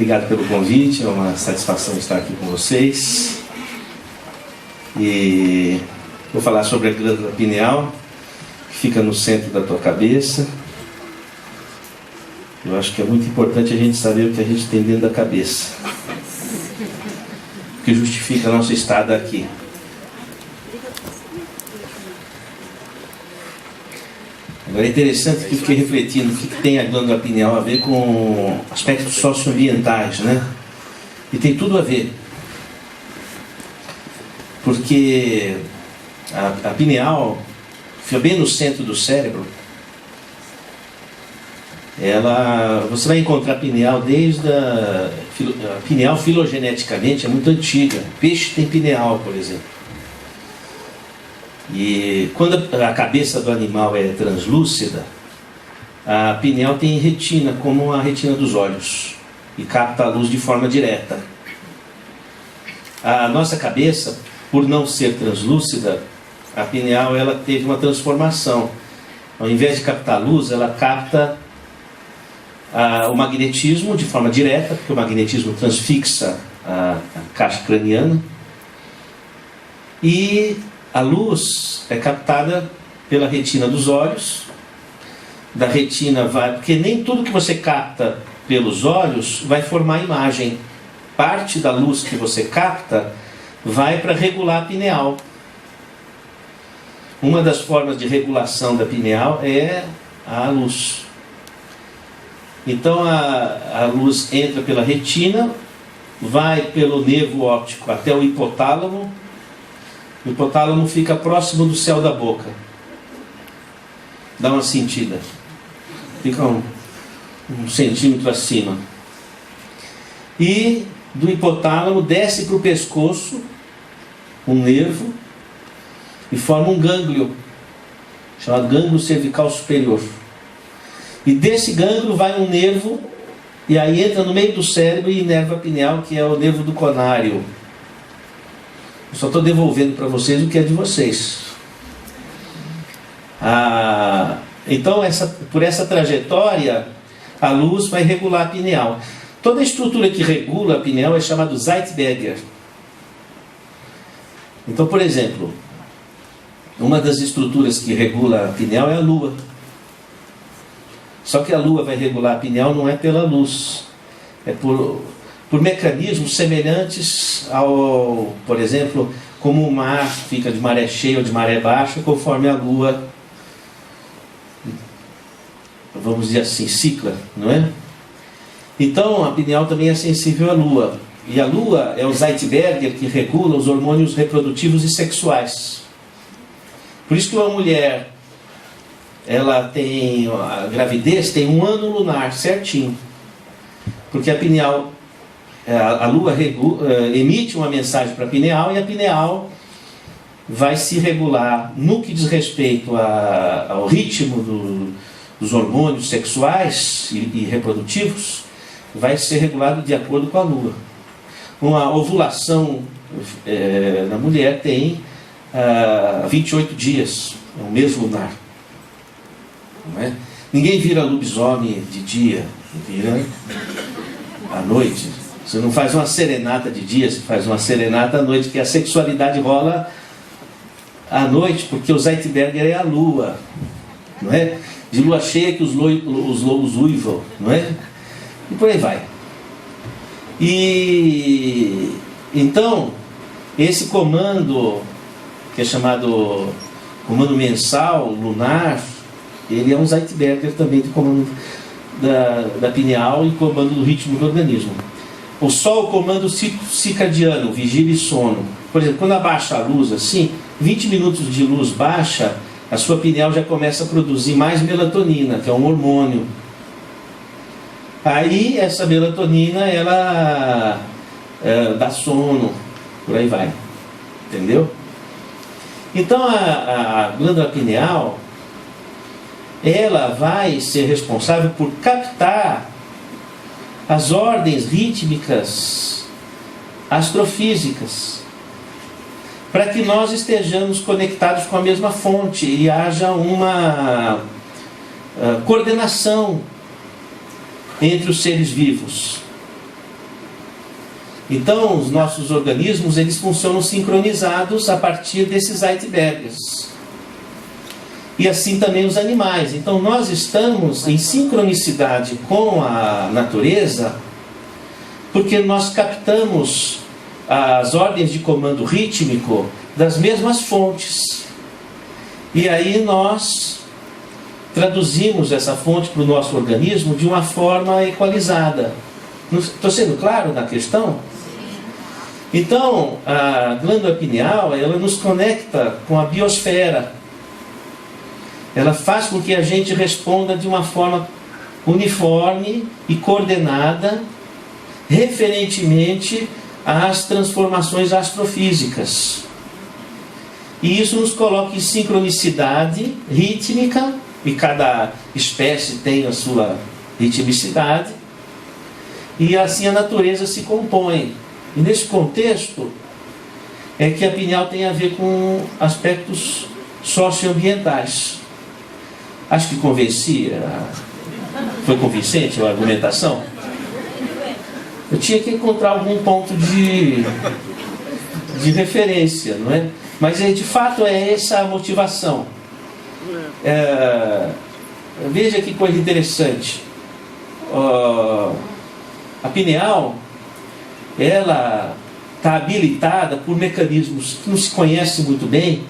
Obrigado pelo convite, é uma satisfação estar aqui com vocês. E vou falar sobre a glândula pineal, que fica no centro da tua cabeça. Eu acho que é muito importante a gente saber o que a gente tem dentro da cabeça, o que justifica a nossa estada aqui. Agora é interessante que eu fiquei refletindo o que tem a glândula pineal a ver com aspectos socioambientais, né? E tem tudo a ver. Porque a pineal fica bem no centro do cérebro. Você vai encontrar a pineal desde a pineal filogeneticamente é muito antiga. Peixe tem pineal, por exemplo. E quando a cabeça do animal é translúcida, a pineal tem retina, como a retina dos olhos, e capta a luz de forma direta. A nossa cabeça, por não ser translúcida, a pineal ela teve uma transformação. Ao invés de captar a luz, ela capta o magnetismo de forma direta, porque o magnetismo transfixa a caixa craniana, e a luz é captada pela retina dos olhos. Da retina vai... Porque nem tudo que você capta pelos olhos vai formar imagem. Parte da luz que você capta vai para regular a pineal. Uma das formas de regulação da pineal é a luz. Então a luz entra pela retina, vai pelo nervo óptico até o hipotálamo. O hipotálamo fica próximo do céu da boca. Dá uma sentida. Fica um centímetro acima. E do hipotálamo desce para o pescoço um nervo e forma um gânglio, chamado gânglio cervical superior. E desse gânglio vai um nervo, e aí entra no meio do cérebro e inerva a pineal, que é o nervo do conário. Eu só estou devolvendo para vocês o que é de vocês. Então, por essa trajetória, a luz vai regular a pineal. Toda a estrutura que regula a pineal é chamada Zeitberger. Então, por exemplo, uma das estruturas que regula a pineal é a lua. Só que a lua vai regular a pineal não é pela luz, é por mecanismos semelhantes ao, por exemplo, como o mar fica de maré cheia ou de maré baixa, conforme a lua, vamos dizer assim, cicla, não é? Então a pineal também é sensível à lua. E a lua é o Zeitberger que regula os hormônios reprodutivos e sexuais. Por isso que uma mulher, ela tem, a gravidez tem um ano lunar certinho. Porque a pineal, a lua emite uma mensagem para a pineal, e a pineal vai se regular no que diz respeito ao ritmo dos hormônios sexuais e reprodutivos, vai ser regulado de acordo com a lua. Uma ovulação na mulher tem 28 dias, é um mês lunar. Não é? Ninguém vira lobisomem de dia, vira à noite. Você não faz uma serenata de dia, você faz uma serenata à noite, porque a sexualidade rola à noite, porque o Zeitberger é a lua, não é? De lua cheia que os lobos uivam, não é? E por aí vai. E então, esse comando, que é chamado comando mensal, lunar, ele é um Zeitberger também de comando da pineal e comando do ritmo do organismo. O Sol comanda o ciclo circadiano, vigília e sono. Por exemplo, quando abaixa a luz assim, 20 minutos de luz baixa, a sua pineal já começa a produzir mais melatonina, que é um hormônio. Aí essa melatonina, ela dá sono, por aí vai. Entendeu? Então a glândula pineal, ela vai ser responsável por captar as ordens rítmicas astrofísicas, para que nós estejamos conectados com a mesma fonte e haja uma coordenação entre os seres vivos. Então, os nossos organismos, eles funcionam sincronizados a partir desses Zeitbergers. E assim também os animais. Então, nós estamos em sincronicidade com a natureza, porque nós captamos as ordens de comando rítmico das mesmas fontes. E aí nós traduzimos essa fonte para o nosso organismo de uma forma equalizada. Estou sendo claro na questão? Então, a glândula pineal, ela nos conecta com a biosfera. Ela faz com que a gente responda de uma forma uniforme e coordenada, referentemente às transformações astrofísicas. E isso nos coloca em sincronicidade rítmica, e cada espécie tem a sua ritmicidade, e assim a natureza se compõe. E nesse contexto é que a pineal tem a ver com aspectos socioambientais. Acho que convenci, foi convincente a argumentação? Eu tinha que encontrar algum ponto de referência, não é? Mas de fato é essa a motivação. Veja que coisa interessante. A pineal, ela está habilitada por mecanismos que não se conhece muito bem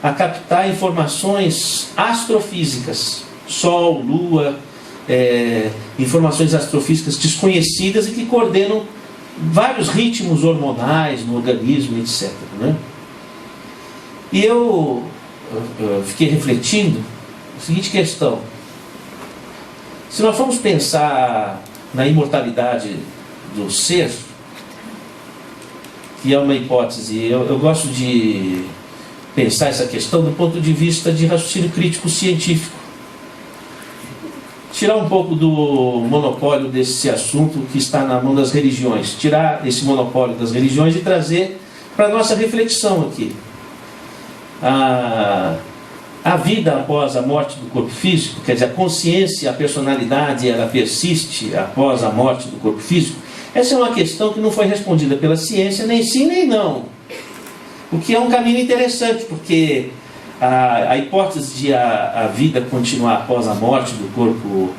a captar informações astrofísicas, Sol, Lua, informações astrofísicas desconhecidas e que coordenam vários ritmos hormonais no organismo, etc. Né? E eu fiquei refletindo a seguinte questão: se nós formos pensar na imortalidade do ser, que é uma hipótese, eu gosto de pensar essa questão do ponto de vista de raciocínio crítico científico. Tirar um pouco do monopólio desse assunto que está na mão das religiões, tirar esse monopólio das religiões e trazer para a nossa reflexão aqui. A vida após a morte do corpo físico, quer dizer, a consciência, a personalidade, ela persiste após a morte do corpo físico. Essa é uma questão que não foi respondida pela ciência, nem sim nem não. O que é um caminho interessante, porque a hipótese de a vida continuar após a morte do corpo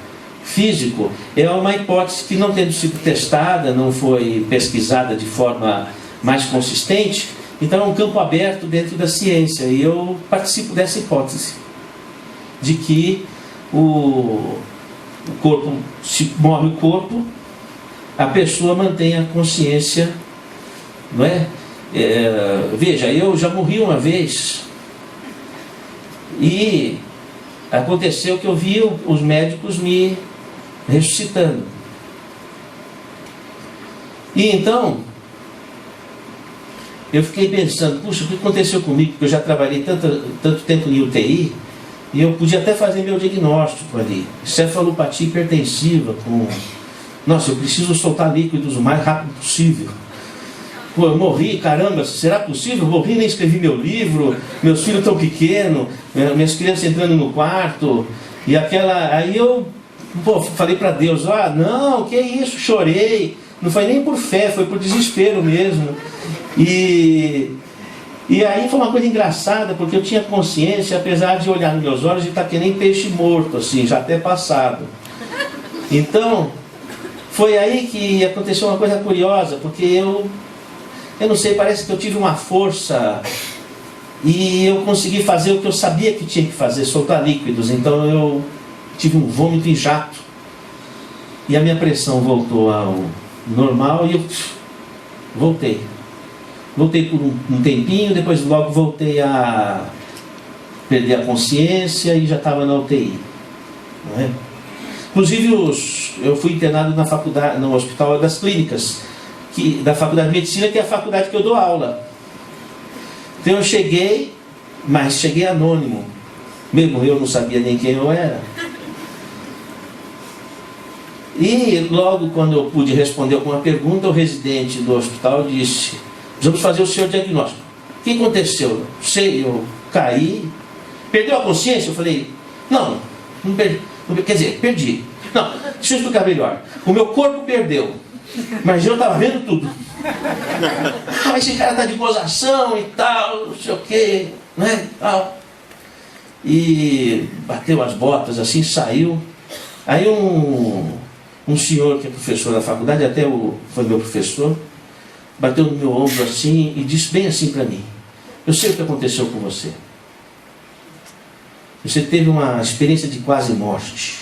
físico é uma hipótese que, não tendo sido testada, não foi pesquisada de forma mais consistente. Então é um campo aberto dentro da ciência, e eu participo dessa hipótese de que o corpo, se morre o corpo, a pessoa mantém a consciência, não é? Veja, eu já morri uma vez e aconteceu que eu vi os médicos me ressuscitando. E então eu fiquei pensando, puxa, o que aconteceu comigo? Porque eu já trabalhei tanto tempo em UTI, e eu podia até fazer meu diagnóstico ali. Cefalopatia hipertensiva, nossa, eu preciso soltar líquidos o mais rápido possível. Pô, eu morri, caramba, será possível? Eu morri, nem escrevi meu livro, meus filhos tão pequenos, minhas crianças entrando no quarto, e aí eu falei para Deus, não, que isso, chorei. Não foi nem por fé, foi por desespero mesmo. E aí foi uma coisa engraçada, porque eu tinha consciência, apesar de olhar nos meus olhos, de estar que nem peixe morto, assim, já até passado. Então, foi aí que aconteceu uma coisa curiosa, porque eu não sei, parece que eu tive uma força e eu consegui fazer o que eu sabia que tinha que fazer, soltar líquidos. Então eu tive um vômito em jato e a minha pressão voltou ao normal e eu voltei por um tempinho, depois logo voltei a perder a consciência e já estava na UTI, não é? Inclusive eu fui internado na faculdade, no Hospital das Clínicas, da Faculdade de Medicina, que é a faculdade que eu dou aula. Então eu cheguei, mas cheguei anônimo, mesmo eu não sabia nem quem eu era. E logo quando eu pude responder alguma pergunta, o residente do hospital disse: vamos fazer o seu diagnóstico. O que aconteceu? Sei, eu caí. Perdeu a consciência? Eu falei, não perdi. Quer dizer, perdi. Não, deixa eu explicar melhor. O meu corpo perdeu. Mas eu estava vendo tudo. Esse cara está de gozação e tal, não sei o quê, né? Tal. E bateu as botas assim, saiu. Aí um senhor que é professor da faculdade, até foi meu professor, bateu no meu ombro assim e disse bem assim para mim: eu sei o que aconteceu com você. Você teve uma experiência de quase morte.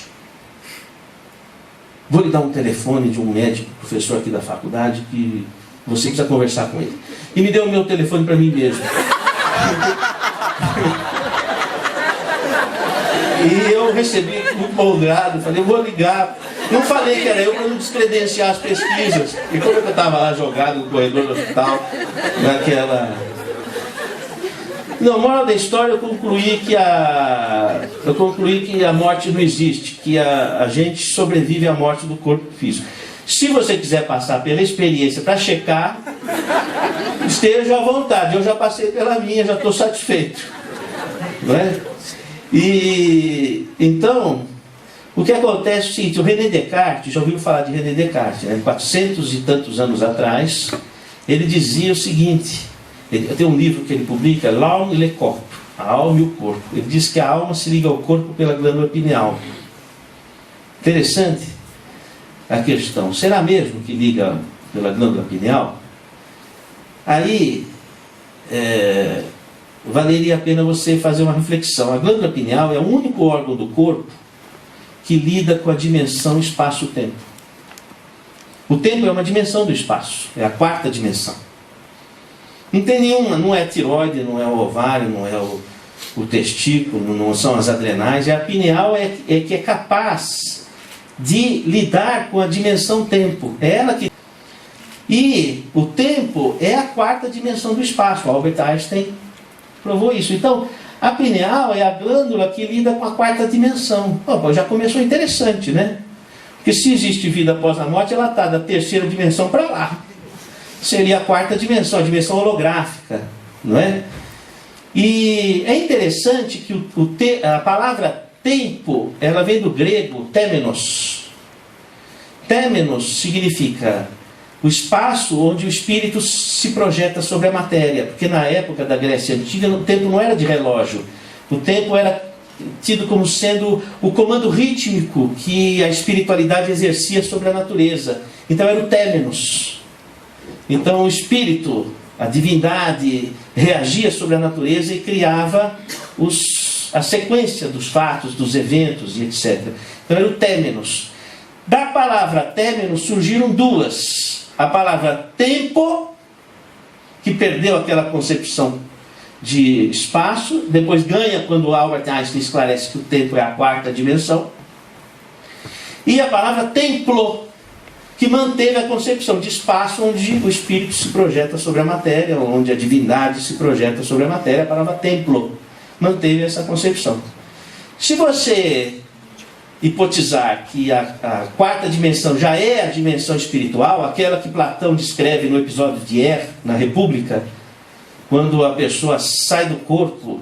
Vou lhe dar um telefone de um médico, professor aqui da faculdade, que você precisa conversar com ele. E me deu o meu telefone para mim mesmo. E eu recebi muito folgado, falei, eu vou ligar. Não falei que era eu para não descredenciar as pesquisas. E como eu estava lá jogado no corredor do hospital, naquela... Não, moral da história, eu concluí que a morte não existe, que a gente sobrevive à morte do corpo físico. Se você quiser passar pela experiência para checar, esteja à vontade. Eu já passei pela minha, já estou satisfeito. Não é? E então, o que acontece é o seguinte: o René Descartes, já ouviu falar de René Descartes, né? 400 e tantos anos atrás, ele dizia o seguinte. Tem um livro que ele publica, L'Âme et le Corps, a alma e o corpo. Ele diz que a alma se liga ao corpo pela glândula pineal. Interessante a questão. Será mesmo que liga pela glândula pineal? Aí, valeria a pena você fazer uma reflexão. A glândula pineal é o único órgão do corpo que lida com a dimensão espaço-tempo. O tempo é uma dimensão do espaço, é a quarta dimensão. Não tem nenhuma, não é a tireoide, não é o ovário, não é o testículo, não são as adrenais. E a pineal é que é capaz de lidar com a dimensão tempo. É ela que... E o tempo é a quarta dimensão do espaço. O Albert Einstein provou isso. Então, a pineal é a glândula que lida com a quarta dimensão. Pô, já começou interessante, né? Porque se existe vida após a morte, ela está da terceira dimensão para lá. Seria a quarta dimensão, a dimensão holográfica, não é? E é interessante que a palavra tempo, ela vem do grego temenos. Temenos significa o espaço onde o espírito se projeta sobre a matéria, porque na época da Grécia Antiga o tempo não era de relógio, o tempo era tido como sendo o comando rítmico que a espiritualidade exercia sobre a natureza. Então era o temenos. Então o espírito, a divindade, reagia sobre a natureza e criava a sequência dos fatos, dos eventos e etc. Então era o temenos. Da palavra temenos surgiram duas. A palavra tempo, que perdeu aquela concepção de espaço, depois ganha quando Albert Einstein esclarece que o tempo é a quarta dimensão. E a palavra templo, que manteve a concepção de espaço onde o espírito se projeta sobre a matéria, onde a divindade se projeta sobre a matéria. A palavra templo manteve essa concepção. Se você hipotizar que a quarta dimensão já é a dimensão espiritual, aquela que Platão descreve no episódio de na República, quando a pessoa sai do corpo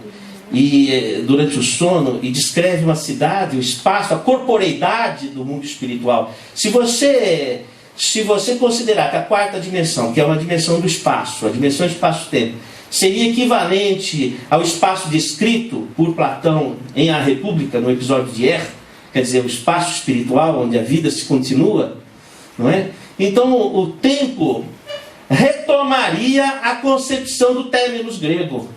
e durante o sono e descreve uma cidade, o espaço, a corporeidade do mundo espiritual. Se você considerar que a quarta dimensão, que é uma dimensão do espaço, a dimensão espaço-tempo, seria equivalente ao espaço descrito por Platão em A República, no episódio de quer dizer, o espaço espiritual onde a vida se continua, não é? Então o tempo retomaria a concepção do temenos grego.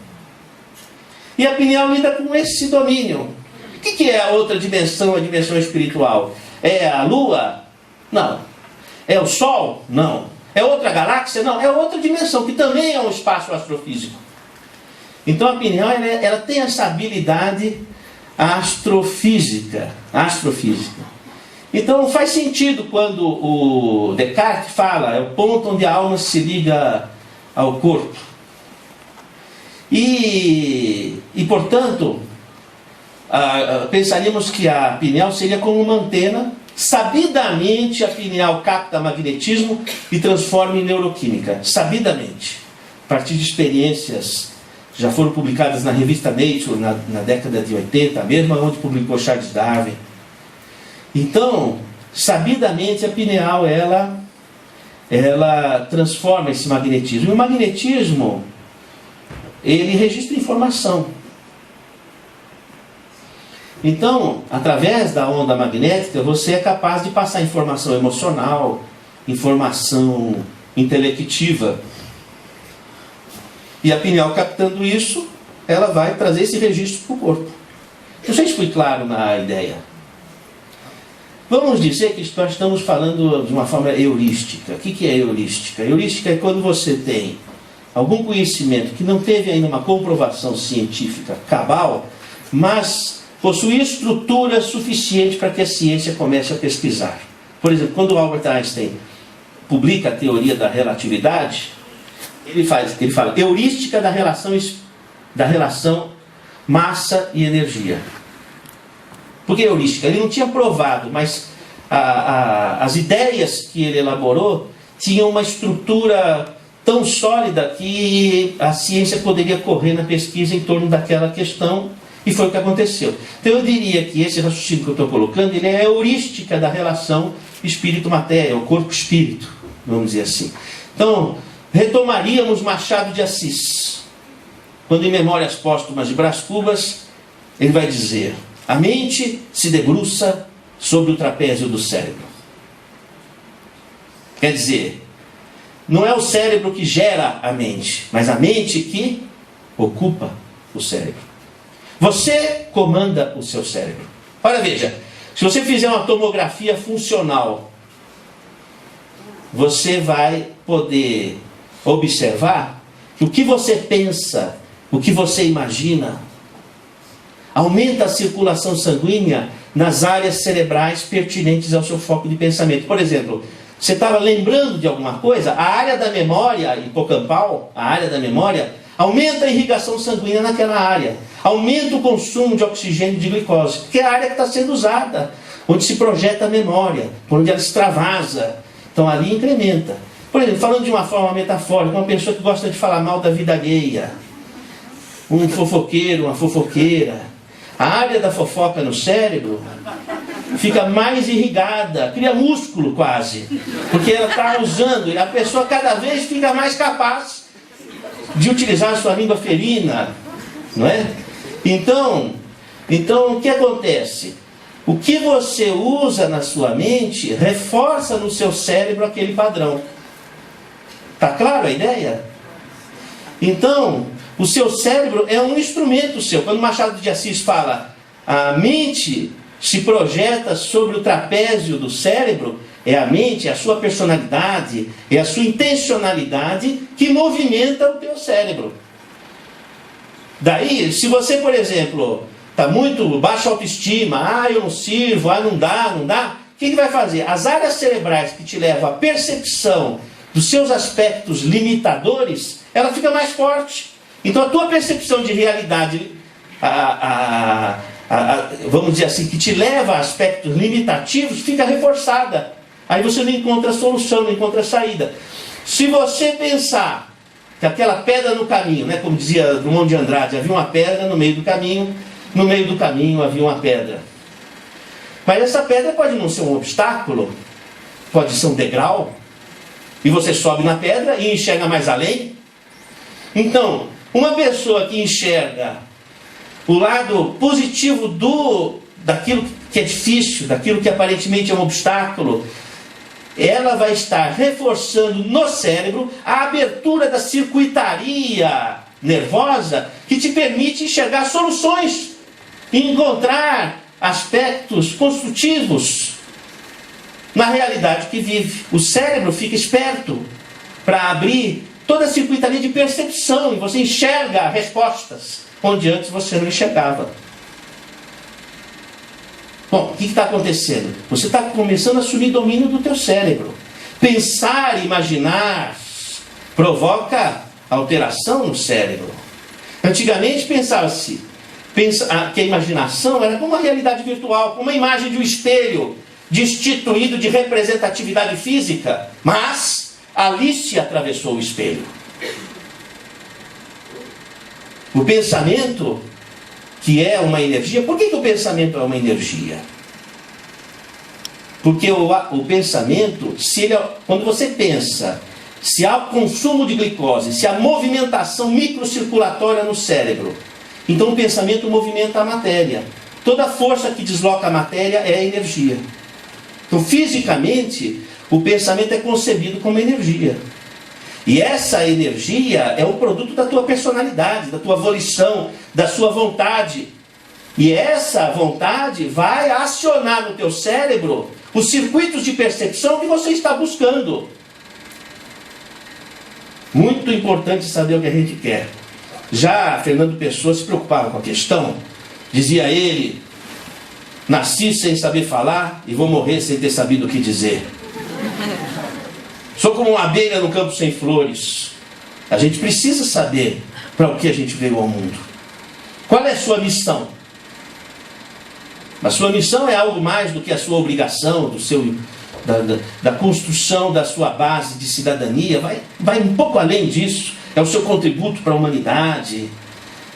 E a pineal lida com esse domínio. O que é a outra dimensão, a dimensão espiritual? É a Lua? Não. É o Sol? Não. É outra galáxia? Não. É outra dimensão, que também é um espaço astrofísico. Então a pineal ela tem essa habilidade astrofísica. Então faz sentido quando o Descartes fala, é o ponto onde a alma se liga ao corpo. E portanto, pensaríamos que a pineal seria como uma antena. Sabidamente a pineal capta magnetismo e transforma em neuroquímica. Sabidamente. A partir de experiências já foram publicadas na revista Nature na década de 80, a mesma onde publicou Charles Darwin. Então, sabidamente a pineal ela ela transforma esse magnetismo. E o magnetismo, ele registra informação. Então, através da onda magnética, você é capaz de passar informação emocional, informação intelectiva. E a pineal, captando isso, ela vai trazer esse registro para o corpo. Não sei se fui claro na ideia. Vamos dizer que nós estamos falando de uma forma heurística. O que é heurística? Heurística é quando você tem algum conhecimento que não teve ainda uma comprovação científica cabal, mas possui estrutura suficiente para que a ciência comece a pesquisar. Por exemplo, quando Albert Einstein publica a teoria da relatividade, ele fala heurística da relação massa e energia. Por que heurística? Ele não tinha provado, mas as ideias que ele elaborou tinham uma estrutura tão sólida que a ciência poderia correr na pesquisa em torno daquela questão, e foi o que aconteceu. Então eu diria que esse raciocínio que eu estou colocando, ele é a heurística da relação espírito-matéria, o corpo-espírito, vamos dizer assim. Então, retomaríamos Machado de Assis, quando em Memórias Póstumas de Brás Cubas, ele vai dizer: a mente se debruça sobre o trapézio do cérebro. Quer dizer, não é o cérebro que gera a mente, mas a mente que ocupa o cérebro. Você comanda o seu cérebro. Olha, veja, se você fizer uma tomografia funcional, você vai poder observar que o que você pensa, o que você imagina, aumenta a circulação sanguínea nas áreas cerebrais pertinentes ao seu foco de pensamento. Por exemplo, você estava lembrando de alguma coisa, a área da memória hipocampal, a área da memória, aumenta a irrigação sanguínea naquela área, aumenta o consumo de oxigênio e de glicose, porque é a área que está sendo usada, onde se projeta a memória, onde ela extravasa. Então ali incrementa. Por exemplo, falando de uma forma metafórica, uma pessoa que gosta de falar mal da vida alheia, um fofoqueiro, uma fofoqueira, a área da fofoca no cérebro fica mais irrigada, cria músculo quase, porque ela está usando, a pessoa cada vez fica mais capaz de utilizar a sua língua ferina, não é? Então o que acontece? O que você usa na sua mente reforça no seu cérebro aquele padrão. Está claro a ideia? Então, o seu cérebro é um instrumento seu. Quando Machado de Assis fala, a mente se projeta sobre o trapézio do cérebro, é a mente, é a sua personalidade, é a sua intencionalidade que movimenta o teu cérebro. Daí, se você, por exemplo, está muito baixa autoestima, eu não sirvo, não dá, o que vai fazer? As áreas cerebrais que te levam à percepção dos seus aspectos limitadores, ela fica mais forte. Então a tua percepção de realidade, vamos dizer assim, que te leva a aspectos limitativos, fica reforçada. Aí você não encontra solução, não encontra saída. Se você pensar que aquela pedra no caminho, né, como dizia Drummond de Andrade, havia uma pedra no meio do caminho havia uma pedra. Mas essa pedra pode não ser um obstáculo, pode ser um degrau, e você sobe na pedra e enxerga mais além. Então, uma pessoa que enxerga o lado positivo daquilo que é difícil, daquilo que aparentemente é um obstáculo, ela vai estar reforçando no cérebro a abertura da circuitaria nervosa que te permite enxergar soluções e encontrar aspectos construtivos na realidade que vive. O cérebro fica esperto para abrir toda a circuitaria de percepção e você enxerga respostas onde antes você não enxergava. Bom, o que está acontecendo? Você está começando a assumir domínio do teu cérebro. Pensar, imaginar, provoca alteração no cérebro. Antigamente pensava-se que a imaginação era como uma realidade virtual, como uma imagem de um espelho destituído de representatividade física. Mas Alice atravessou o espelho. O pensamento, que é uma energia. Por que o pensamento é uma energia? Porque o pensamento, quando você pensa, se há consumo de glicose, se há movimentação microcirculatória no cérebro, então o pensamento movimenta a matéria. Toda força que desloca a matéria é energia. Então, fisicamente, o pensamento é concebido como energia. E essa energia é o produto da tua personalidade, da tua volição, da sua vontade. E essa vontade vai acionar no teu cérebro os circuitos de percepção que você está buscando. Muito importante saber o que a gente quer. Já Fernando Pessoa se preocupava com a questão. Dizia ele: nasci sem saber falar e vou morrer sem ter sabido o que dizer. Sou como uma abelha no campo sem flores. A gente precisa saber para o que a gente veio ao mundo. Qual é a sua missão? A sua missão é algo mais do que a sua obrigação, da construção da sua base de cidadania. Vai um pouco além disso. É o seu contributo para a humanidade.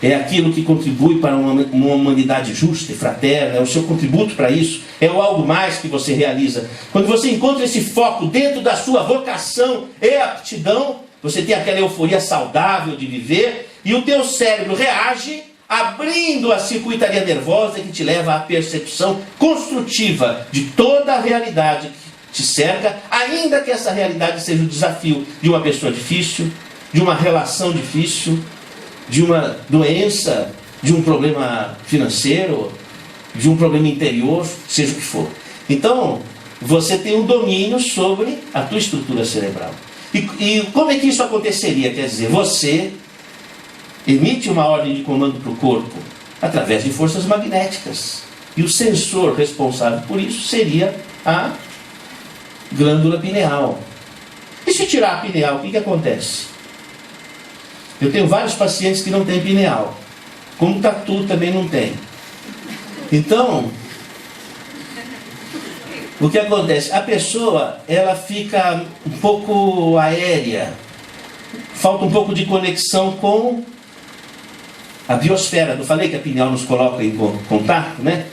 É aquilo que contribui para uma humanidade justa e fraterna. É o seu contributo para isso. É o algo mais que você realiza. Quando você encontra esse foco dentro da sua vocação e aptidão, você tem aquela euforia saudável de viver e o teu cérebro reage abrindo a circuitaria nervosa que te leva à percepção construtiva de toda a realidade que te cerca, ainda que essa realidade seja o desafio de uma pessoa difícil, de uma relação difícil, de uma doença, de um problema financeiro, de um problema interior, seja o que for. Então, você tem um domínio sobre a tua estrutura cerebral. E como é que isso aconteceria? Quer dizer, você emite uma ordem de comando para o corpo através de forças magnéticas. E o sensor responsável por isso seria a glândula pineal. E se tirar a pineal, o que acontece? Eu tenho vários pacientes que não têm pineal. Como tatu também não tem. Então, o que acontece? A pessoa, ela fica um pouco aérea. Falta um pouco de conexão com a biosfera. Eu falei que a pineal nos coloca em contato, né?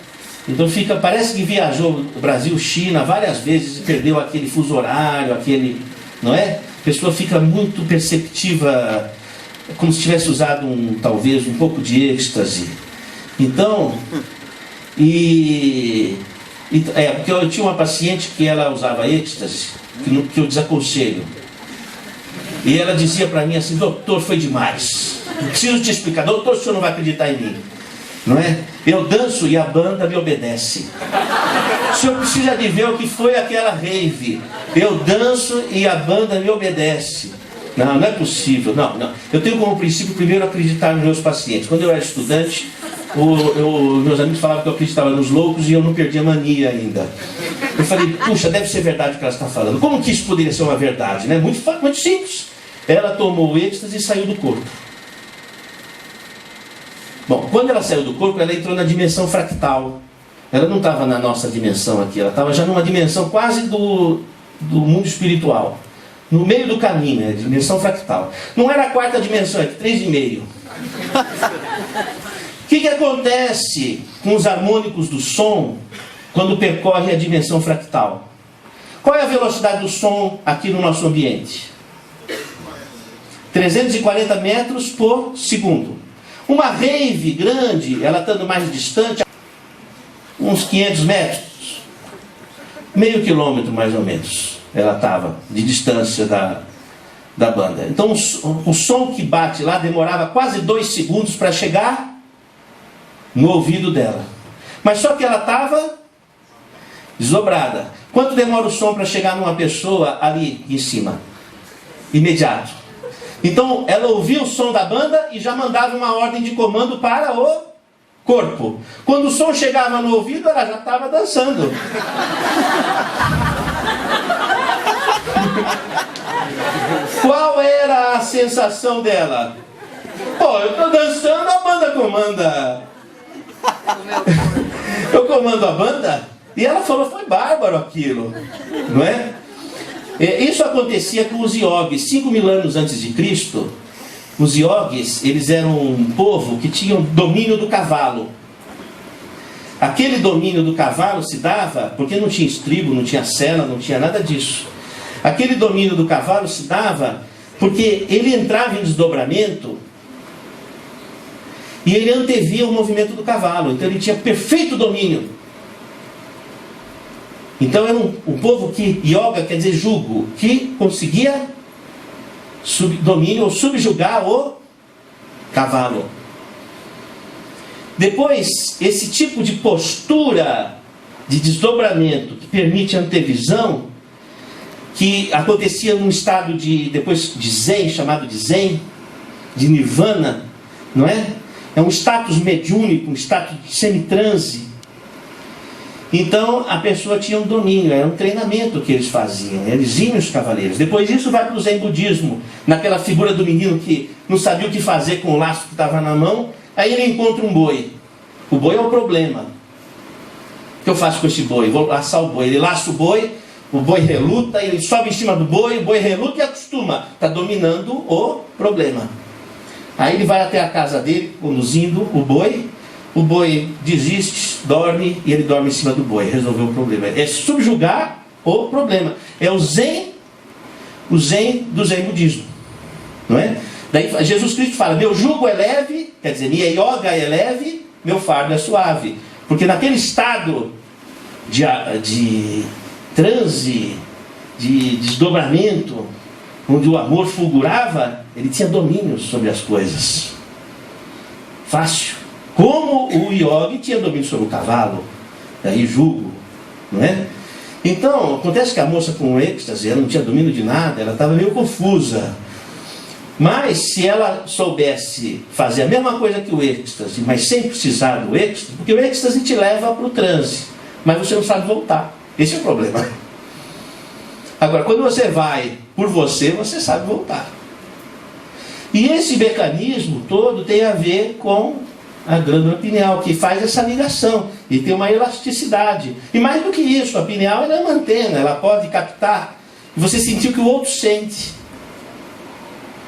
Então parece que viajou Brasil-China várias vezes e perdeu aquele fuso horário, não é? A pessoa fica muito perceptiva, como se tivesse usado talvez um pouco de êxtase. Então, porque eu tinha uma paciente que ela usava êxtase, que eu desaconselho. E ela dizia para mim assim: doutor, foi demais. Preciso te explicar. Doutor, o senhor não vai acreditar em mim. Não é? Eu danço e a banda me obedece. O senhor precisa de ver o que foi aquela rave. Eu danço e a banda me obedece. Não é possível. Não. Eu tenho como princípio primeiro acreditar nos meus pacientes. Quando eu era estudante, meus amigos falavam que eu acreditava nos loucos e eu não perdia mania ainda. Eu falei: puxa, deve ser verdade o que ela está falando. Como que isso poderia ser uma verdade? Né? Muito simples. Ela tomou o êxtase e saiu do corpo. Bom, quando ela saiu do corpo, ela entrou na dimensão fractal. Ela não estava na nossa dimensão aqui, ela estava já numa dimensão quase do mundo espiritual. No meio do caminho, né? Dimensão fractal. Não era a quarta dimensão, é 3,5. O que acontece com os harmônicos do som quando percorre a dimensão fractal? Qual é a velocidade do som aqui no nosso ambiente? 340 metros por segundo. Uma rave grande, ela estando mais distante, uns 500 metros, meio quilômetro mais ou menos, ela estava de distância da banda. Então o som que bate lá demorava quase 2 segundos para chegar no ouvido dela. Mas só que ela estava desdobrada. Quanto demora o som para chegar numa pessoa ali em cima? Imediato. Então ela ouvia o som da banda e já mandava uma ordem de comando para o corpo. Quando o som chegava no ouvido, ela já estava dançando. Qual era a sensação dela? Pô, eu estou dançando, a banda comanda. Eu comando a banda? E ela falou: foi bárbaro aquilo, não é? Isso acontecia com os iogues. 5.000 anos antes de Cristo, os iogues, eles eram um povo que tinha domínio do cavalo. aquele domínio do cavalo se dava, porque não tinha estribo, não tinha sela, não tinha nada disso. Aquele domínio do cavalo se dava porque ele entrava em desdobramento e ele antevia o movimento do cavalo. Então ele tinha perfeito domínio. Então era um povo que, yoga quer dizer jugo, que conseguia domínio ou subjugar o cavalo. Depois, esse tipo de postura de desdobramento que permite a antevisão, que acontecia num estado depois de Zen, chamado de Zen, de Nirvana, não é? É um status mediúnico, um status de semitranse. Então a pessoa tinha um domínio, era um treinamento que eles faziam, eles iam os cavaleiros. Depois disso vai para o Zen budismo, naquela figura do menino que não sabia o que fazer com o laço que estava na mão, aí ele encontra um boi. O boi é o problema. O que eu faço com esse boi? Vou laçar o boi. Ele laça o boi reluta, ele sobe em cima do boi, o boi reluta e acostuma. Está dominando o problema. Aí ele vai até a casa dele, conduzindo o boi desiste, dorme, e ele dorme em cima do boi. Resolveu o problema. É subjugar o problema. É o Zen do Zen budismo. Não é? Daí Jesus Cristo fala, meu jugo é leve, quer dizer, minha yoga é leve, meu fardo é suave. Porque naquele estado de transe, de desdobramento, onde o amor fulgurava, ele tinha domínio sobre as coisas. Fácil. Como o yogi tinha domínio sobre o cavalo, daí jugo, não é? Então, acontece que a moça com o êxtase, ela não tinha domínio de nada, ela estava meio confusa. Mas se ela soubesse fazer a mesma coisa que o êxtase, mas sem precisar do êxtase, porque o êxtase te leva para o transe, mas você não sabe voltar. Esse é o problema. Agora, quando você vai por você sabe voltar. E esse mecanismo todo tem a ver com a glândula pineal, que faz essa ligação e tem uma elasticidade. E mais do que isso, a pineal ela é uma antena, ela pode captar e você sentir o que o outro sente.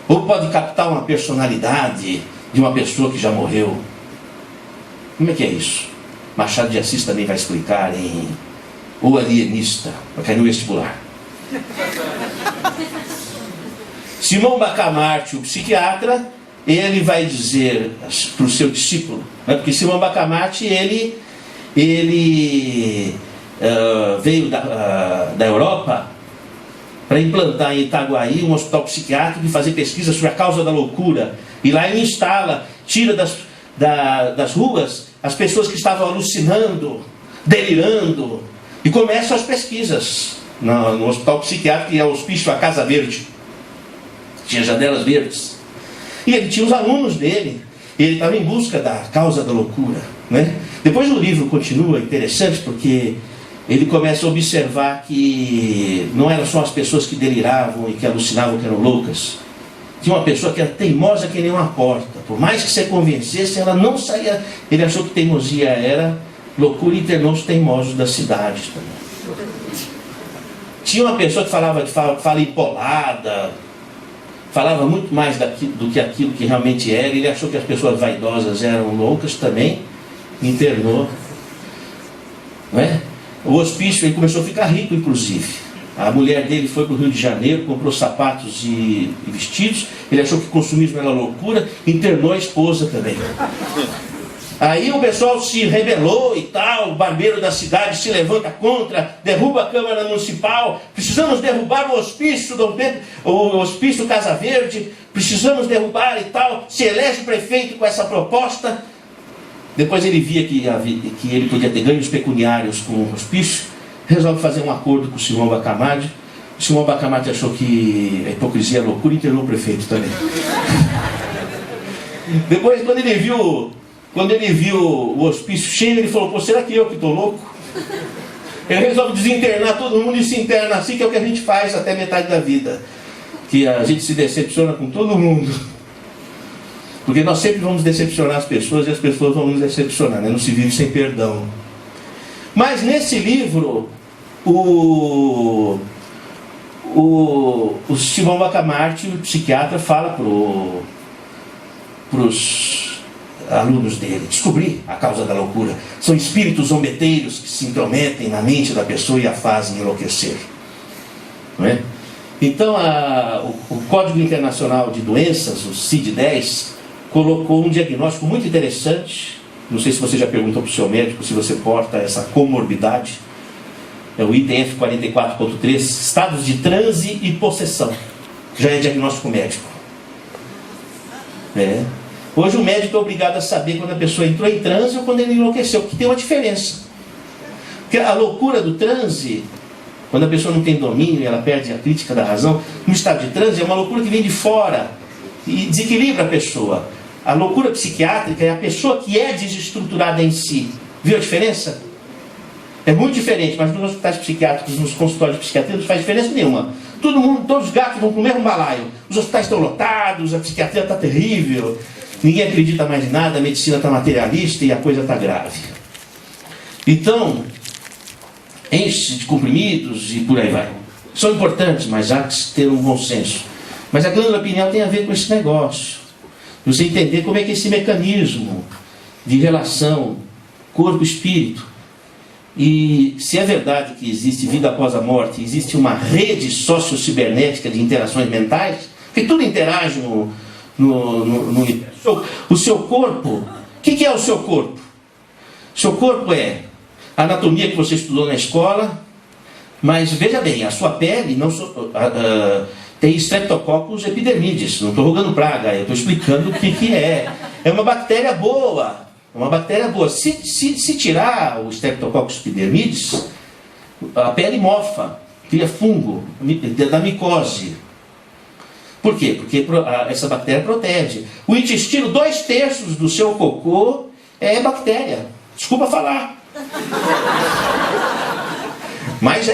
Ou pode captar uma personalidade de uma pessoa que já morreu. Como é que é isso? Machado de Assis também vai explicar em O Alienista, para cair no vestibular. Simão Bacamarte, o psiquiatra, ele vai dizer para o seu discípulo, né? Porque Simão Bacamarte ele veio da Europa para implantar em Itaguaí um hospital psiquiátrico e fazer pesquisa sobre a causa da loucura. E lá ele instala, tira das ruas as pessoas que estavam alucinando, delirando, e começam as pesquisas no hospital psiquiátrico, que é o Hospício A Casa Verde. Tinha janelas verdes. E ele tinha os alunos dele. Ele estava em busca da causa da loucura, né? Depois o livro continua interessante, porque ele começa a observar que não eram só as pessoas que deliravam e que alucinavam que eram loucas. Tinha uma pessoa que era teimosa que nem uma porta. Por mais que você convencesse, ela não saía. Ele achou que teimosia era loucura e internou os teimosos da cidade também. Tinha uma pessoa que fala empolada, falava muito mais do que aquilo que realmente era. Ele achou que as pessoas vaidosas eram loucas também, internou. Não é? O hospício, ele começou a ficar rico, inclusive. A mulher dele foi para o Rio de Janeiro, comprou sapatos e vestidos. Ele achou que consumismo era loucura, internou a esposa também. Aí o pessoal se rebelou e tal, o barbeiro da cidade se levanta contra, derruba a Câmara Municipal, precisamos derrubar o hospício, o hospício Casa Verde, precisamos derrubar e tal, se elege o prefeito com essa proposta. Depois ele via que ele podia ter ganhos pecuniários com o hospício, resolve fazer um acordo com o Simão Bacamarte. O Simão Bacamarte achou que a hipocrisia é loucura e internou o prefeito também. Depois, quando ele viu o hospício cheio, ele falou, pô, será que eu que estou louco? Ele resolve desinternar todo mundo e se interna assim, que é o que a gente faz até metade da vida. Que a gente se decepciona com todo mundo. Porque nós sempre vamos decepcionar as pessoas e as pessoas vão nos decepcionar, né? Não se vive sem perdão. Mas nesse livro, o Simão Bacamarte, o psiquiatra, fala para os alunos dele, descobrir a causa da loucura. São espíritos zombeteiros que se intrometem na mente da pessoa e a fazem enlouquecer. Não é? Então, o Código Internacional de Doenças, o CID-10, colocou um diagnóstico muito interessante. Não sei se você já perguntou para o seu médico se você porta essa comorbidade. É o item F44.3, estados de transe e possessão. Já é diagnóstico médico. Hoje o médico é obrigado a saber quando a pessoa entrou em transe ou quando ele enlouqueceu, porque tem uma diferença. Porque a loucura do transe, quando a pessoa não tem domínio e ela perde a crítica da razão, no estado de transe é uma loucura que vem de fora e desequilibra a pessoa. A loucura psiquiátrica é a pessoa que é desestruturada em si. Viu a diferença? É muito diferente, mas nos hospitais psiquiátricos, nos consultórios de psiquiatria, não faz diferença nenhuma. Todo mundo, todos os gatos vão para o mesmo balaio. Os hospitais estão lotados, a psiquiatria está terrível, ninguém acredita mais em nada, a medicina está materialista e a coisa está grave. Então, enche de comprimidos e por aí vai. São importantes, mas há que ter um bom senso. Mas a glândula pineal tem a ver com esse negócio. Você entender como é que esse mecanismo de relação corpo-espírito, e se é verdade que existe vida após a morte, existe uma rede sociocibernética de interações mentais, porque tudo interage no o seu corpo. O que é o seu corpo? O seu corpo é a anatomia que você estudou na escola, mas veja bem, a sua pele não tem Streptococcus epidermidis. Não estou rogando praga, eu estou explicando o que é. É uma bactéria boa. Uma bactéria boa. Se tirar o Streptococcus epidermidis, a pele mofa, cria fungo da micose. Por quê? Porque essa bactéria protege. O intestino, 2/3 do seu cocô é bactéria. Desculpa falar. Mas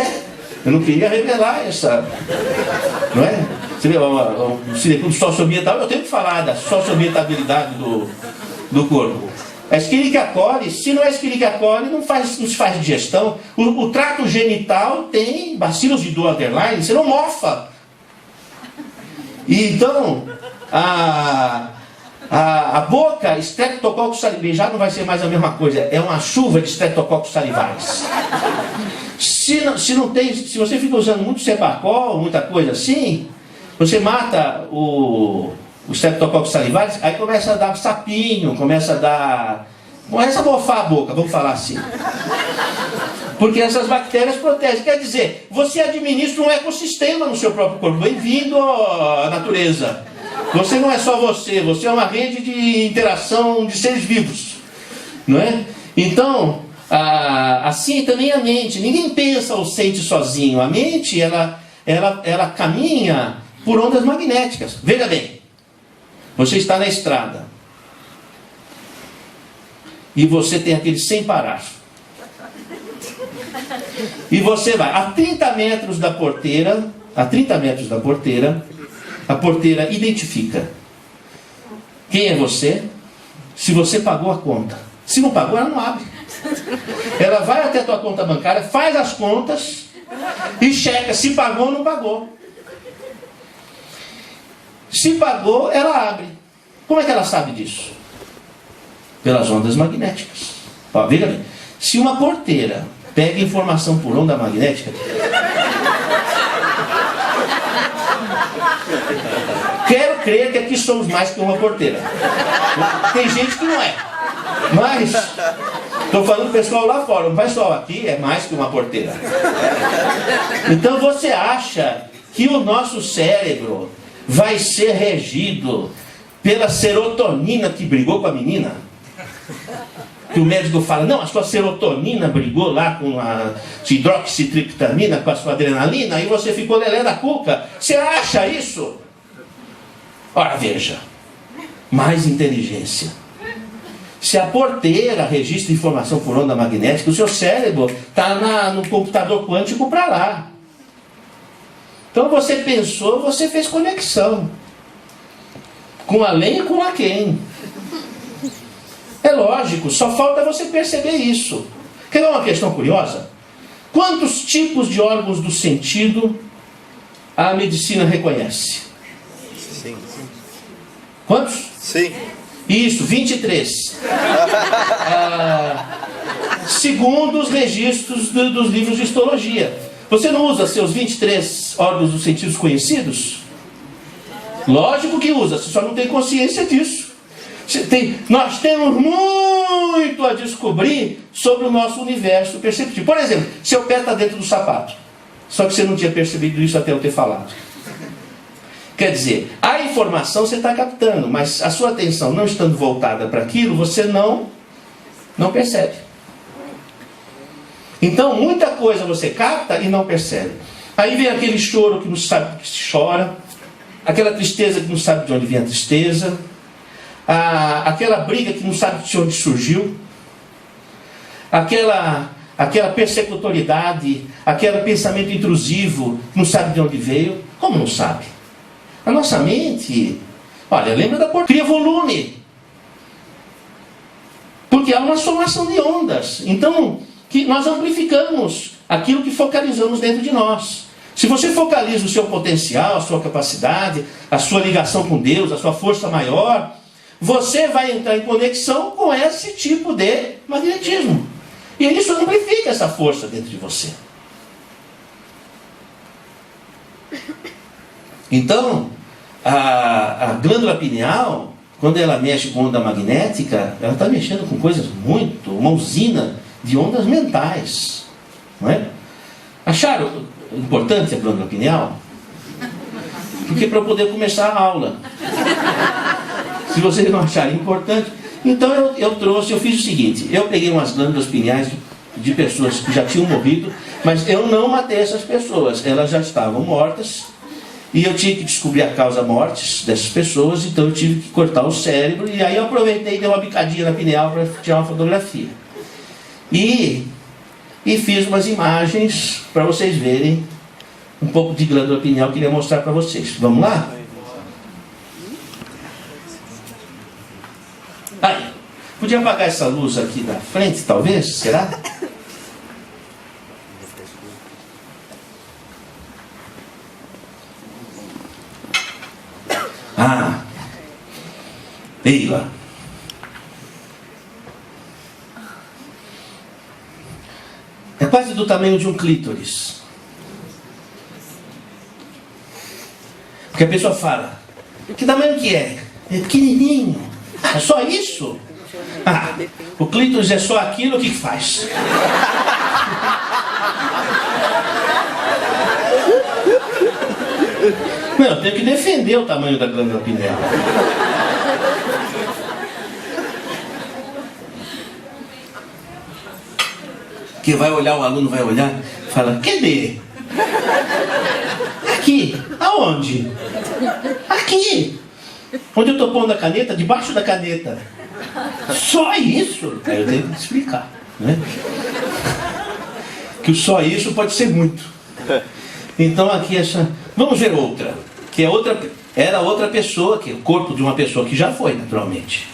eu não queria revelar essa. Não é? Você vê, o cineclube socioambiental, eu tenho que falar da socioambientabilidade do corpo. A Escherichia coli, se não é Escherichia coli, não se faz digestão. O trato genital tem bacilos de Doernerline, você não mofa. E então, a boca, Streptococcus salivaris, já não vai ser mais a mesma coisa, é uma chuva de Streptococcus salivaris. Se você fica usando muito Cepacol, muita coisa assim, você mata o Streptococcus salivaris, aí começa a dar sapinho, começa a mofar a boca, vamos falar assim. Porque essas bactérias protegem. Quer dizer, você administra um ecossistema no seu próprio corpo. Bem-vindo à natureza. Você não é só você é uma rede de interação de seres vivos. Não é? Então, assim também a mente. Ninguém pensa ou sente sozinho. A mente, ela caminha por ondas magnéticas. Veja bem, você está na estrada e você tem aquele sem parar. E você vai a 30 metros da porteira, a porteira identifica quem é você, se você pagou a conta. Se não pagou, ela não abre. Ela vai até a tua conta bancária, faz as contas e checa se pagou ou não pagou. Se pagou, ela abre. Como é que ela sabe disso? Pelas ondas magnéticas. Ó, veja bem, se uma porteira pega informação por onda magnética, quero crer que aqui somos mais que uma porteira. Tem gente que não é, mas estou falando do pessoal lá fora. O pessoal aqui é mais que uma porteira. Então você acha que o nosso cérebro vai ser regido pela serotonina que brigou com a menina? Que o médico fala, não, a sua serotonina brigou lá com a hidroxitriptamina, com a sua adrenalina, e você ficou lelé da cuca. Você acha isso? Ora, veja, mais inteligência. Se a porteira registra informação por onda magnética, o seu cérebro está no computador quântico para lá. Então você pensou, você fez conexão. Com além e com a quem. É lógico, só falta você perceber isso. Quer ver uma questão curiosa? Quantos tipos de órgãos do sentido a medicina reconhece? Sim. Quantos? Sim. Isso, 23. Segundo os registros dos livros de histologia. Você não usa seus 23 órgãos dos sentidos conhecidos? Lógico que usa, você só não tem consciência disso. Nós temos muito a descobrir sobre o nosso universo perceptivo. Por exemplo, seu pé está dentro do sapato. Só que você não tinha percebido isso até eu ter falado. Quer dizer, a informação você está captando, mas a sua atenção não estando voltada para aquilo, você não percebe. Então, muita coisa você capta e não percebe. Aí vem aquele choro que não sabe que se chora, aquela tristeza que não sabe de onde vem a tristeza, aquela briga que não sabe de onde surgiu, aquela persecutoriedade, aquele pensamento intrusivo, não sabe de onde veio. Como não sabe? A nossa mente, olha, lembra da porta, cria volume. Porque há uma somação de ondas. Então, que nós amplificamos aquilo que focalizamos dentro de nós. Se você focaliza o seu potencial, a sua capacidade, a sua ligação com Deus, a sua força maior, você vai entrar em conexão com esse tipo de magnetismo. E isso amplifica essa força dentro de você. Então, a glândula pineal, quando ela mexe com onda magnética, ela está mexendo com coisas uma usina de ondas mentais. Não é? Acharam importante a glândula pineal? Porque para eu poder começar a aula. Se vocês não acharem importante, então eu fiz o seguinte, eu peguei umas glândulas pineais de pessoas que já tinham morrido, mas eu não matei essas pessoas, elas já estavam mortas, e eu tinha que descobrir a causa mortes dessas pessoas, então eu tive que cortar o cérebro, e aí eu aproveitei e dei uma bicadinha na pineal para tirar uma fotografia. E fiz umas imagens para vocês verem um pouco de glândula pineal que eu queria mostrar para vocês. Vamos lá? Aí, podia apagar essa luz aqui da frente, talvez? Será? Eila. É quase do tamanho de um clítoris. Porque a pessoa fala, que tamanho que é? É pequenininho. É só isso? O clítoris é só aquilo, o que faz? Não, eu tenho que defender o tamanho da glândula pineal. Que vai olhar, o aluno vai olhar, fala, cadê? Aqui. Aonde? Aqui. Onde eu estou pondo a caneta? Debaixo da caneta. Só isso? Aí eu tenho que explicar, né? Que o só isso pode ser muito. Então aqui essa... Vamos ver outra. Que é outra... Era outra pessoa, que é o corpo de uma pessoa que já foi, naturalmente.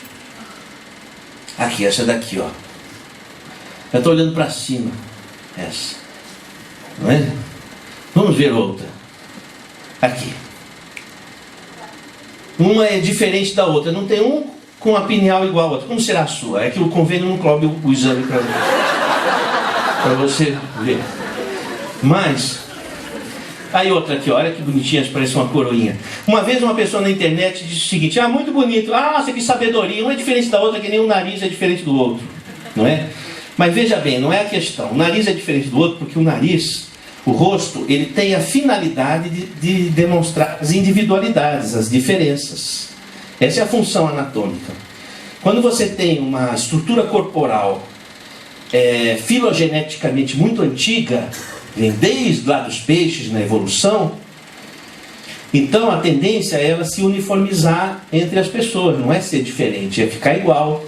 Aqui, essa daqui, ó. Eu estou olhando para cima. Essa. Não é? Vamos ver outra. Aqui. Uma é diferente da outra. Não tem um com a pineal igual a outra. Como será a sua? É que o convênio não cobre o exame para você ver. Mas, aí outra aqui, olha que bonitinha, parece uma coroinha. Uma vez uma pessoa na internet disse o seguinte, muito bonito, nossa, que sabedoria, uma é diferente da outra, que nem um nariz é diferente do outro. Não é? Mas veja bem, não é a questão. O nariz é diferente do outro porque o nariz, o rosto, ele tem a finalidade de demonstrar as individualidades, as diferenças. Essa é a função anatômica. Quando você tem uma estrutura corporal filogeneticamente muito antiga, vem desde lá dos peixes na evolução, então a tendência é ela se uniformizar entre as pessoas, não é ser diferente, é ficar igual.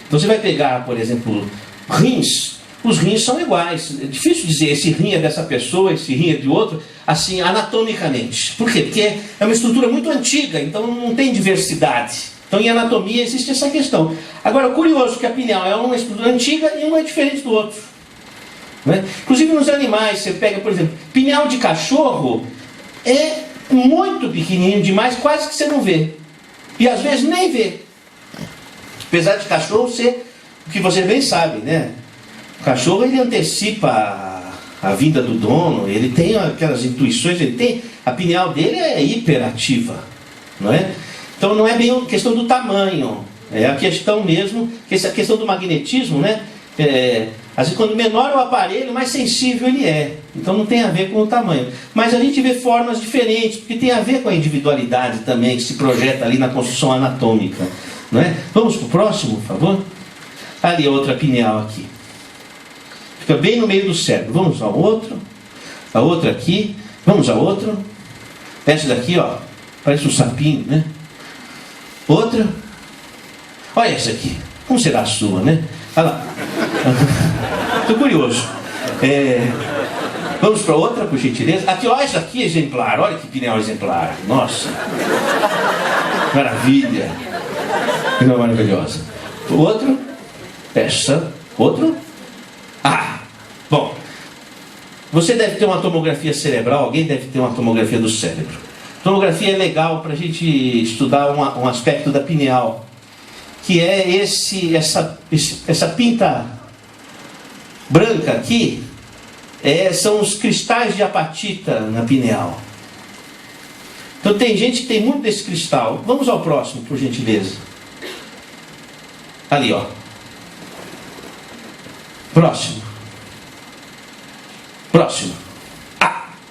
Então você vai pegar, por exemplo, rins, os rins são iguais. É difícil dizer esse rim é dessa pessoa, esse rim é de outro, assim, anatomicamente. Por quê? Porque é uma estrutura muito antiga, então não tem diversidade. Então em anatomia existe essa questão. Agora, curioso que a pineal é uma estrutura antiga e uma é diferente do outro. Não é? Inclusive nos animais, você pega, por exemplo, pineal de cachorro é muito pequenininho demais, quase que você não vê. E às vezes nem vê. Apesar de cachorro ser o que você bem sabe, né? O cachorro, ele antecipa a vinda do dono, ele tem aquelas intuições, a pineal dele é hiperativa, não é? Então não é bem a questão do tamanho, é a questão mesmo, a questão do magnetismo, né? Às vezes, quando menor o aparelho, mais sensível ele é. Então não tem a ver com o tamanho. Mas a gente vê formas diferentes, porque tem a ver com a individualidade também, que se projeta ali na construção anatômica, não é? Vamos para o próximo, por favor? Ali, outra pineal aqui. Fica bem no meio do cérebro. Vamos ao outro. A outra aqui. Vamos ao outro. Essa daqui, ó. Parece um sapinho, né? Outra. Olha essa aqui. Como será a sua, né? Olha lá. Estou curioso. Vamos para outra, por gentileza. Aqui, ó. Essa aqui é exemplar. Olha que pineal exemplar. Nossa. Maravilha. Pineal maravilhosa. Outro. Essa. Outro. Bom, você deve ter uma tomografia cerebral, alguém deve ter uma tomografia do cérebro. Tomografia é legal para a gente estudar um aspecto da pineal, que é essa pinta branca aqui, são os cristais de apatita na pineal. Então tem gente que tem muito desse cristal. Vamos ao próximo, por gentileza. Ali, ó. Próximo.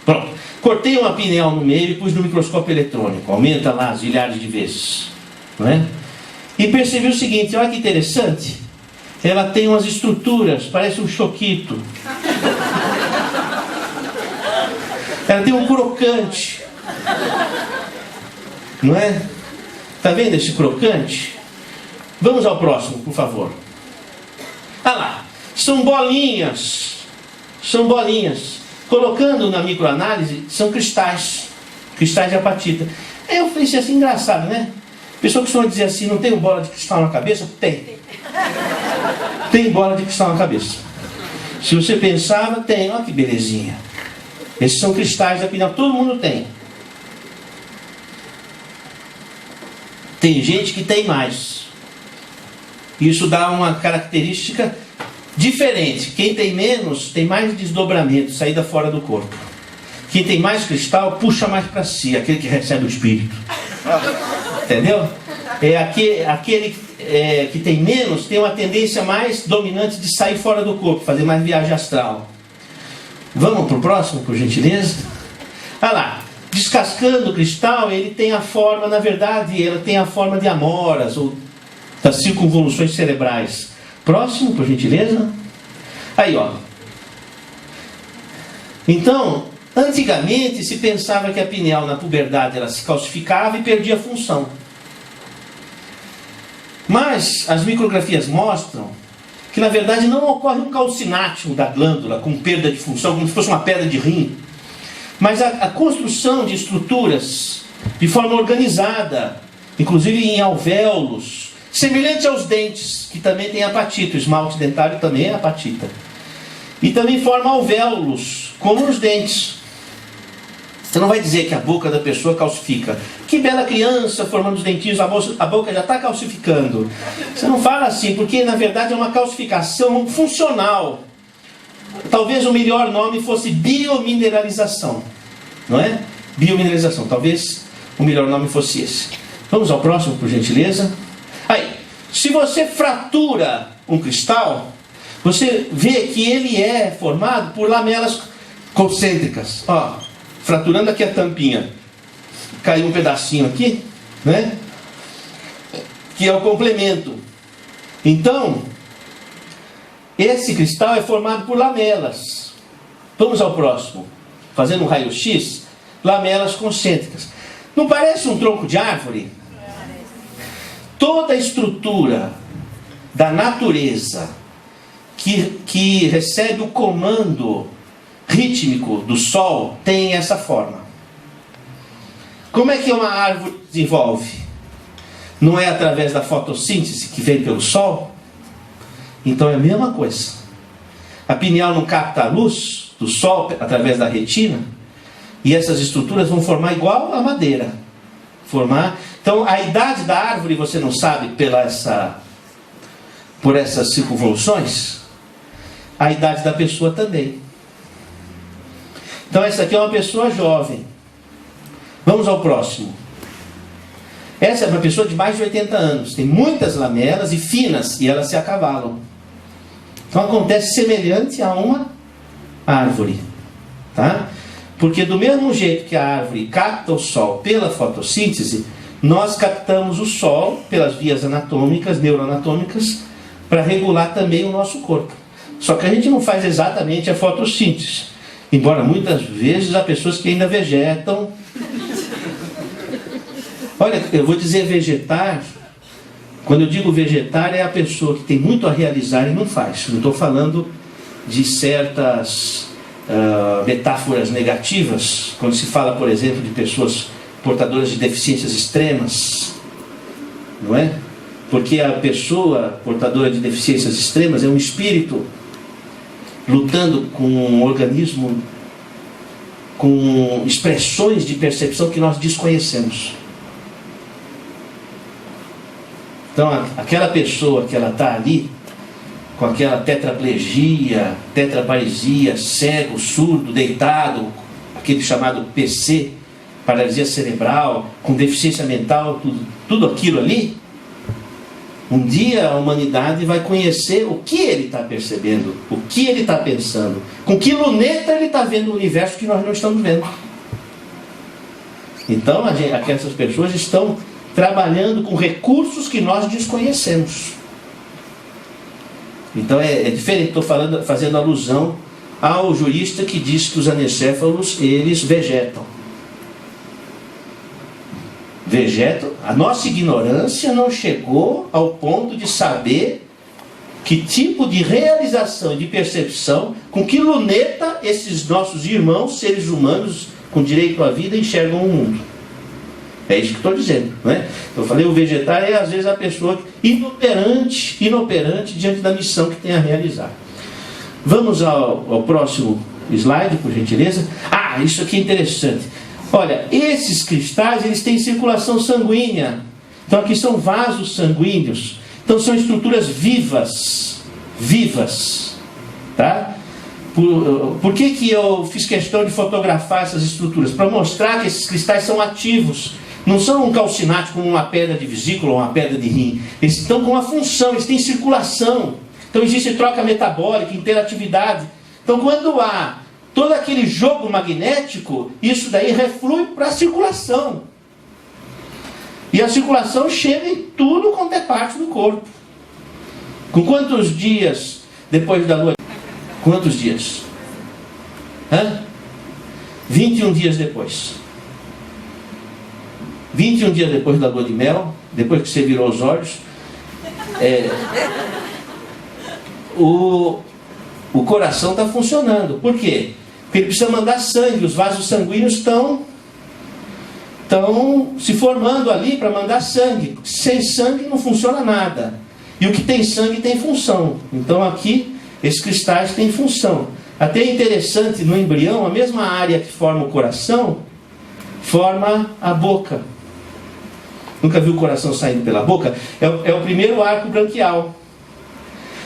Pronto. Cortei uma pineal no meio e pus no microscópio eletrônico. Aumenta lá as milhares de vezes. Não é? E percebi o seguinte, olha que interessante. Ela tem umas estruturas, parece um choquito. Ela tem um crocante. Não é? Está vendo esse crocante? Vamos ao próximo, por favor. Olha lá. São bolinhas. Colocando na microanálise, são cristais de apatita. Aí eu pensei assim, engraçado, né? A pessoa costuma dizer assim, não tem bola de cristal na cabeça? Tem bola de cristal na cabeça. Se você pensava, tem. Olha que belezinha. Esses são cristais da pineal, todo mundo tem. Tem gente que tem mais. Isso dá uma característica diferente. Quem tem menos tem mais desdobramento, saída fora do corpo. Quem tem mais cristal puxa mais para si, aquele que recebe o espírito. Entendeu? Aquele que tem menos tem uma tendência mais dominante de sair fora do corpo, fazer mais viagem astral. Vamos para o próximo, por gentileza? Olha lá. Descascando o cristal, ele tem a forma, na verdade, ele tem a forma de amoras ou das circunvoluções cerebrais. Próximo, por gentileza. Aí, ó. Então, antigamente se pensava que a pineal na puberdade ela se calcificava e perdia a função. Mas as micrografias mostram que na verdade não ocorre um calcinático da glândula com perda de função, como se fosse uma pedra de rim. Mas a construção de estruturas de forma organizada, inclusive em alvéolos, semelhante aos dentes, que também tem apatita. O esmalte dentário também é apatita. E também forma alvéolos, como os dentes. Você não vai dizer que a boca da pessoa calcifica. Que bela criança formando os dentinhos, a boca já está calcificando. Você não fala assim, porque na verdade é uma calcificação funcional. Talvez o melhor nome fosse biomineralização. Não é? Biomineralização. Talvez o melhor nome fosse esse. Vamos ao próximo, por gentileza. Aí, se você fratura um cristal, você vê que ele é formado por lamelas concêntricas. Ó, fraturando aqui a tampinha, caiu um pedacinho aqui, né? Que é o complemento. Então, esse cristal é formado por lamelas. Vamos ao próximo. Fazendo um raio-x, lamelas concêntricas. Não parece um tronco de árvore? Toda a estrutura da natureza que recebe o comando rítmico do Sol tem essa forma. Como é que uma árvore desenvolve? Não é através da fotossíntese que vem pelo Sol? Então é a mesma coisa. A pineal não capta a luz do Sol através da retina, e essas estruturas vão formar igual a madeira. Então a idade da árvore você não sabe pela essa por essas circunvoluções, a idade da pessoa também. Então essa aqui é uma pessoa jovem. Vamos ao próximo. Essa é uma pessoa de mais de 80 anos. Tem muitas lamelas e finas, e elas se acavalam. Então acontece semelhante a uma árvore. Tá? Porque do mesmo jeito que a árvore capta o sol pela fotossíntese, nós captamos o sol pelas vias anatômicas, neuroanatômicas, para regular também o nosso corpo. Só que a gente não faz exatamente a fotossíntese. Embora muitas vezes há pessoas que ainda vegetam. Olha, eu vou dizer vegetar. Quando eu digo vegetar, é a pessoa que tem muito a realizar e não faz. Não estou falando de certas metáforas negativas, quando se fala, por exemplo, de pessoas portadoras de deficiências extremas, não é? Porque a pessoa portadora de deficiências extremas é um espírito lutando com um organismo com expressões de percepção que nós desconhecemos. Então aquela pessoa que ela está ali com aquela tetraplegia, tetraparesia, cego, surdo, deitado, aquele chamado PC, paralisia cerebral, com deficiência mental, tudo aquilo ali, um dia a humanidade vai conhecer o que ele está percebendo, o que ele está pensando, com que luneta ele está vendo o universo que nós não estamos vendo. Então aquelas pessoas estão trabalhando com recursos que nós desconhecemos. Então é diferente, estou fazendo alusão ao jurista que diz que os anencéfalos, eles vegetam. A nossa ignorância não chegou ao ponto de saber que tipo de realização e de percepção, com que luneta esses nossos irmãos, seres humanos com direito à vida, enxergam o mundo. É isso que estou dizendo, não é? Eu falei, o vegetar é às vezes a pessoa inoperante diante da missão que tem a realizar. Vamos ao próximo slide, por gentileza. Isso aqui é interessante. Olha, esses cristais, eles têm circulação sanguínea. Então aqui são vasos sanguíneos. Então são estruturas vivas. Tá? Por que eu fiz questão de fotografar essas estruturas? Para mostrar que esses cristais são ativos. Não são um calcinate como uma pedra de vesícula ou uma pedra de rim. Eles estão com uma função, eles têm circulação. Então existe troca metabólica, interatividade. Então quando há todo aquele jogo magnético, isso daí reflui para a circulação. E a circulação chega em tudo quanto é parte do corpo. Com quantos dias depois da lua? Quantos dias? 21 dias depois. 21 dias depois da lua de mel, depois que você virou os olhos, o coração está funcionando. Por quê? Porque ele precisa mandar sangue. Os vasos sanguíneos estão se formando ali para mandar sangue. Sem sangue não funciona nada. E o que tem sangue tem função. Então aqui, esses cristais têm função. Até é interessante, no embrião, a mesma área que forma o coração, forma a boca. Nunca viu o coração saindo pela boca? É o primeiro arco branquial.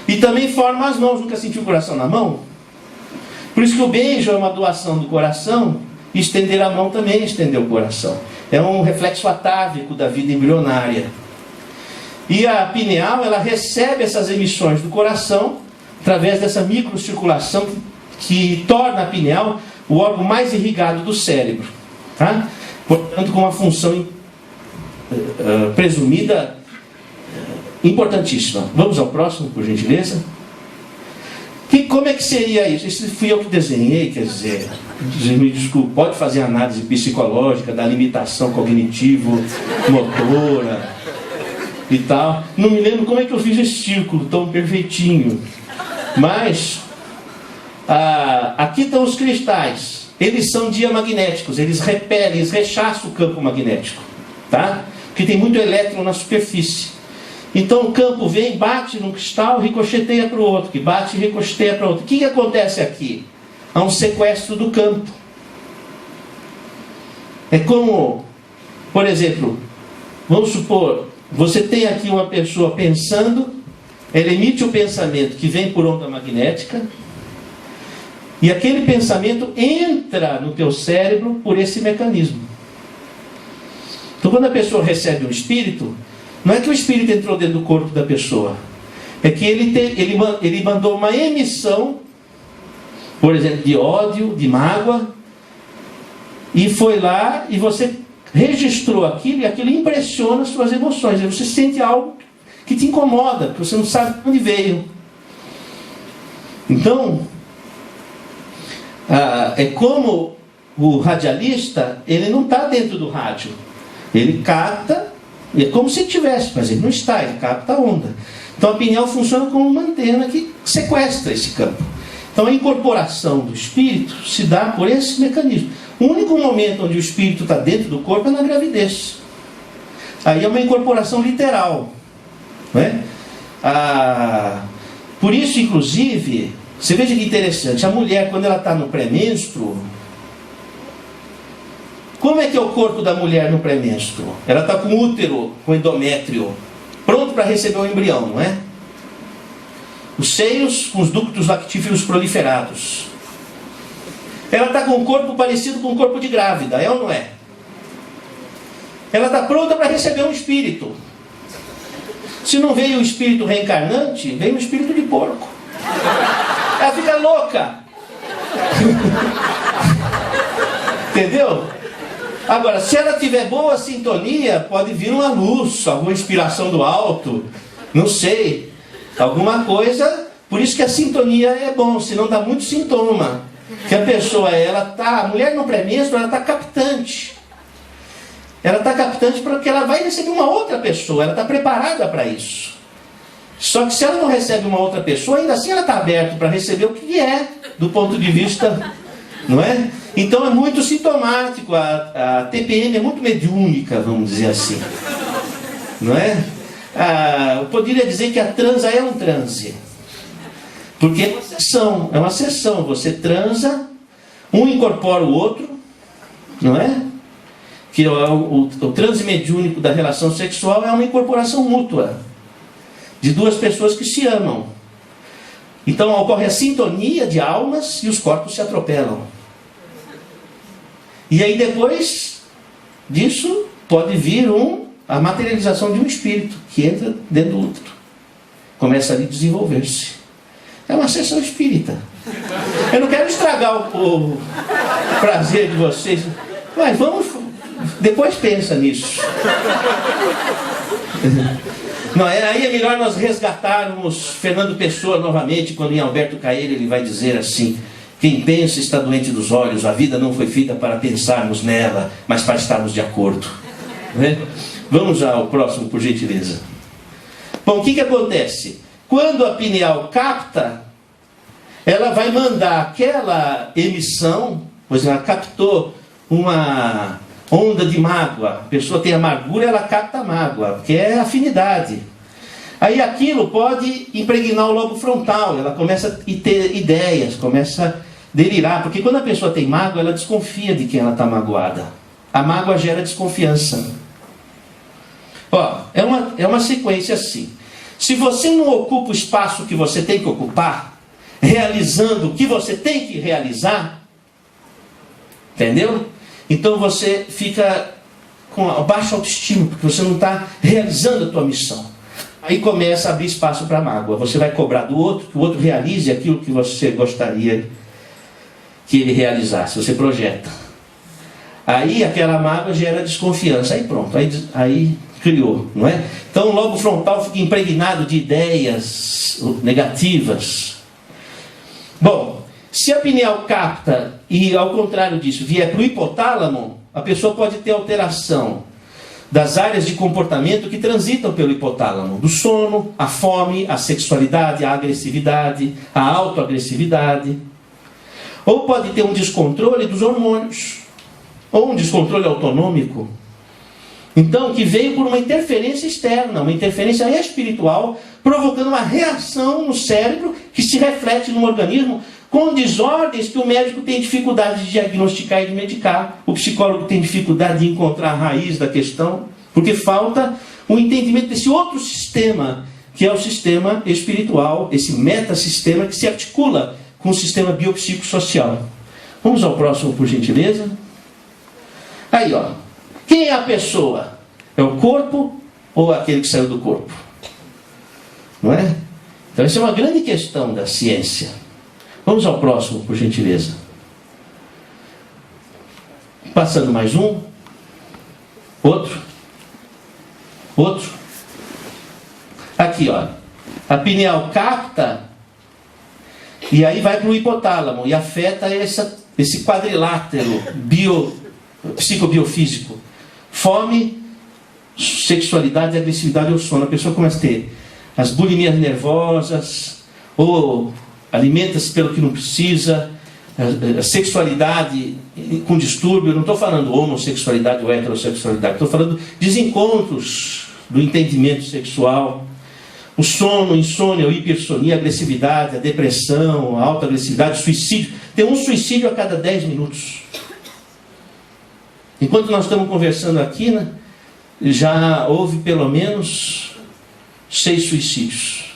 E também forma as mãos. Nunca sentiu o coração na mão? Por isso que o beijo é uma doação do coração, e estender a mão também é estender o coração. É um reflexo atávico da vida embrionária. E a pineal, ela recebe essas emissões do coração, através dessa microcirculação que torna a pineal o órgão mais irrigado do cérebro. Tá? Portanto, com uma função presumida importantíssima. Vamos ao próximo, por gentileza. Como é que seria isso? Isso fui eu que desenhei, quer dizer, me desculpe, pode fazer análise psicológica da limitação cognitivo-motora e tal. Não me lembro como é que eu fiz esse círculo tão perfeitinho. Mas, aqui estão os cristais. Eles são diamagnéticos, eles repelem, eles rechaçam o campo magnético. Tá? Porque tem muito elétron na superfície. Então o campo vem, bate num cristal, ricocheteia para o outro, que bate e ricocheteia para o outro. O que acontece aqui? Há um sequestro do campo. É como, por exemplo, vamos supor, você tem aqui uma pessoa pensando ela emite o pensamento que vem por onda magnética, e aquele pensamento entra no teu cérebro por esse mecanismo. Então, quando a pessoa recebe um espírito, não é que o espírito entrou dentro do corpo da pessoa, é que ele mandou uma emissão, por exemplo, de ódio, de mágoa, e foi lá e você registrou aquilo, e aquilo impressiona as suas emoções. Aí você sente algo que te incomoda, que você não sabe de onde veio. Então, é como o radialista, ele não está dentro do rádio. Ele capta, é como se tivesse, mas ele não está, ele capta a onda. Então a pineal funciona como uma antena que sequestra esse campo. Então a incorporação do espírito se dá por esse mecanismo. O único momento onde o espírito está dentro do corpo é na gravidez. Aí é uma incorporação literal, não é? Por isso, inclusive, você veja que interessante, a mulher, quando ela está no pré-menstruo, como é que é o corpo da mulher no pré-menstruo? Ela está com útero, com endométrio, pronto para receber o embrião, não é? Os seios com os ductos lactíferos proliferados. Ela está com um corpo parecido com um corpo de grávida, é ou não é? Ela está pronta para receber um espírito. Se não veio o espírito reencarnante, veio o espírito de porco. Ela fica louca. Entendeu? Agora, se ela tiver boa sintonia, pode vir uma luz, alguma inspiração do alto, não sei, alguma coisa. Por isso que a sintonia é bom, senão dá muito sintoma. Que a pessoa, a mulher no pré-menstruo, ela está captante. Ela está captante porque ela vai receber uma outra pessoa, ela está preparada para isso. Só que se ela não recebe uma outra pessoa, ainda assim ela está aberta para receber o que é, do ponto de vista, não é? Então é muito sintomático, a TPM é muito mediúnica, vamos dizer assim, não é? Eu poderia dizer que a transa é um transe, porque é uma sessão, você transa, um incorpora o outro, não é? Que o transe mediúnico da relação sexual é uma incorporação mútua, de duas pessoas que se amam. Então ocorre a sintonia de almas e os corpos se atropelam. E aí depois disso pode vir a materialização de um espírito que entra dentro do útero. Começa ali a desenvolver-se. É uma sessão espírita. Eu não quero estragar o prazer de vocês, mas depois pensa nisso. Não, aí é melhor nós resgatarmos Fernando Pessoa novamente, quando em Alberto Caeiro ele vai dizer assim: quem pensa está doente dos olhos, a vida não foi feita para pensarmos nela, mas para estarmos de acordo. Né? Vamos ao próximo, por gentileza. Bom, o que acontece? Quando a pineal capta, ela vai mandar aquela emissão, pois ela captou uma onda de mágoa, a pessoa tem amargura, ela capta a mágoa, que é afinidade. Aí aquilo pode impregnar o lobo frontal, ela começa a ter ideias, começa a delirar, porque quando a pessoa tem mágoa, ela desconfia de quem ela está magoada. A mágoa gera desconfiança. É uma sequência assim. Se você não ocupa o espaço que você tem que ocupar, realizando o que você tem que realizar, entendeu? Então você fica com baixa autoestima, porque você não está realizando a tua missão. Aí começa a abrir espaço para a mágoa. Você vai cobrar do outro, que o outro realize aquilo que você gostaria que ele realizasse. Você projeta. Aí aquela mágoa gera desconfiança. Aí pronto, aí criou, não é? Então o lobo frontal fica impregnado de ideias negativas. Bom, se a pineal capta e, ao contrário disso, vier para o hipotálamo, a pessoa pode ter alteração das áreas de comportamento que transitam pelo hipotálamo. Do sono, a fome, a sexualidade, a agressividade, a autoagressividade. Ou pode ter um descontrole dos hormônios, ou um descontrole autonômico. Então, que veio por uma interferência externa, uma interferência espiritual, provocando uma reação no cérebro que se reflete no organismo com desordens que o médico tem dificuldade de diagnosticar e de medicar. O psicólogo tem dificuldade de encontrar a raiz da questão, porque falta o entendimento desse outro sistema que é o sistema espiritual, esse metasistema que se articula com o sistema biopsicossocial. Vamos ao próximo, por gentileza. Aí, ó. Quem é a pessoa? É o corpo ou aquele que saiu do corpo? Não é? Então, essa é uma grande questão da ciência. Vamos ao próximo, por gentileza. Passando mais um. Outro. Outro. Aqui, ó. A pineal capta e aí vai para o hipotálamo e afeta esse quadrilátero psicobiofísico. Fome, sexualidade, agressividade ou sono. A pessoa começa a ter as bulimias nervosas, ou alimenta-se pelo que não precisa, a sexualidade com distúrbio. Não estou falando homossexualidade ou heterossexualidade, estou falando desencontros do entendimento sexual. O sono, insônia, a hipersonia, a agressividade, a depressão, a alta agressividade, o suicídio. Tem um suicídio a cada 10 minutos. Enquanto nós estamos conversando aqui, né, já houve pelo menos 6 suicídios.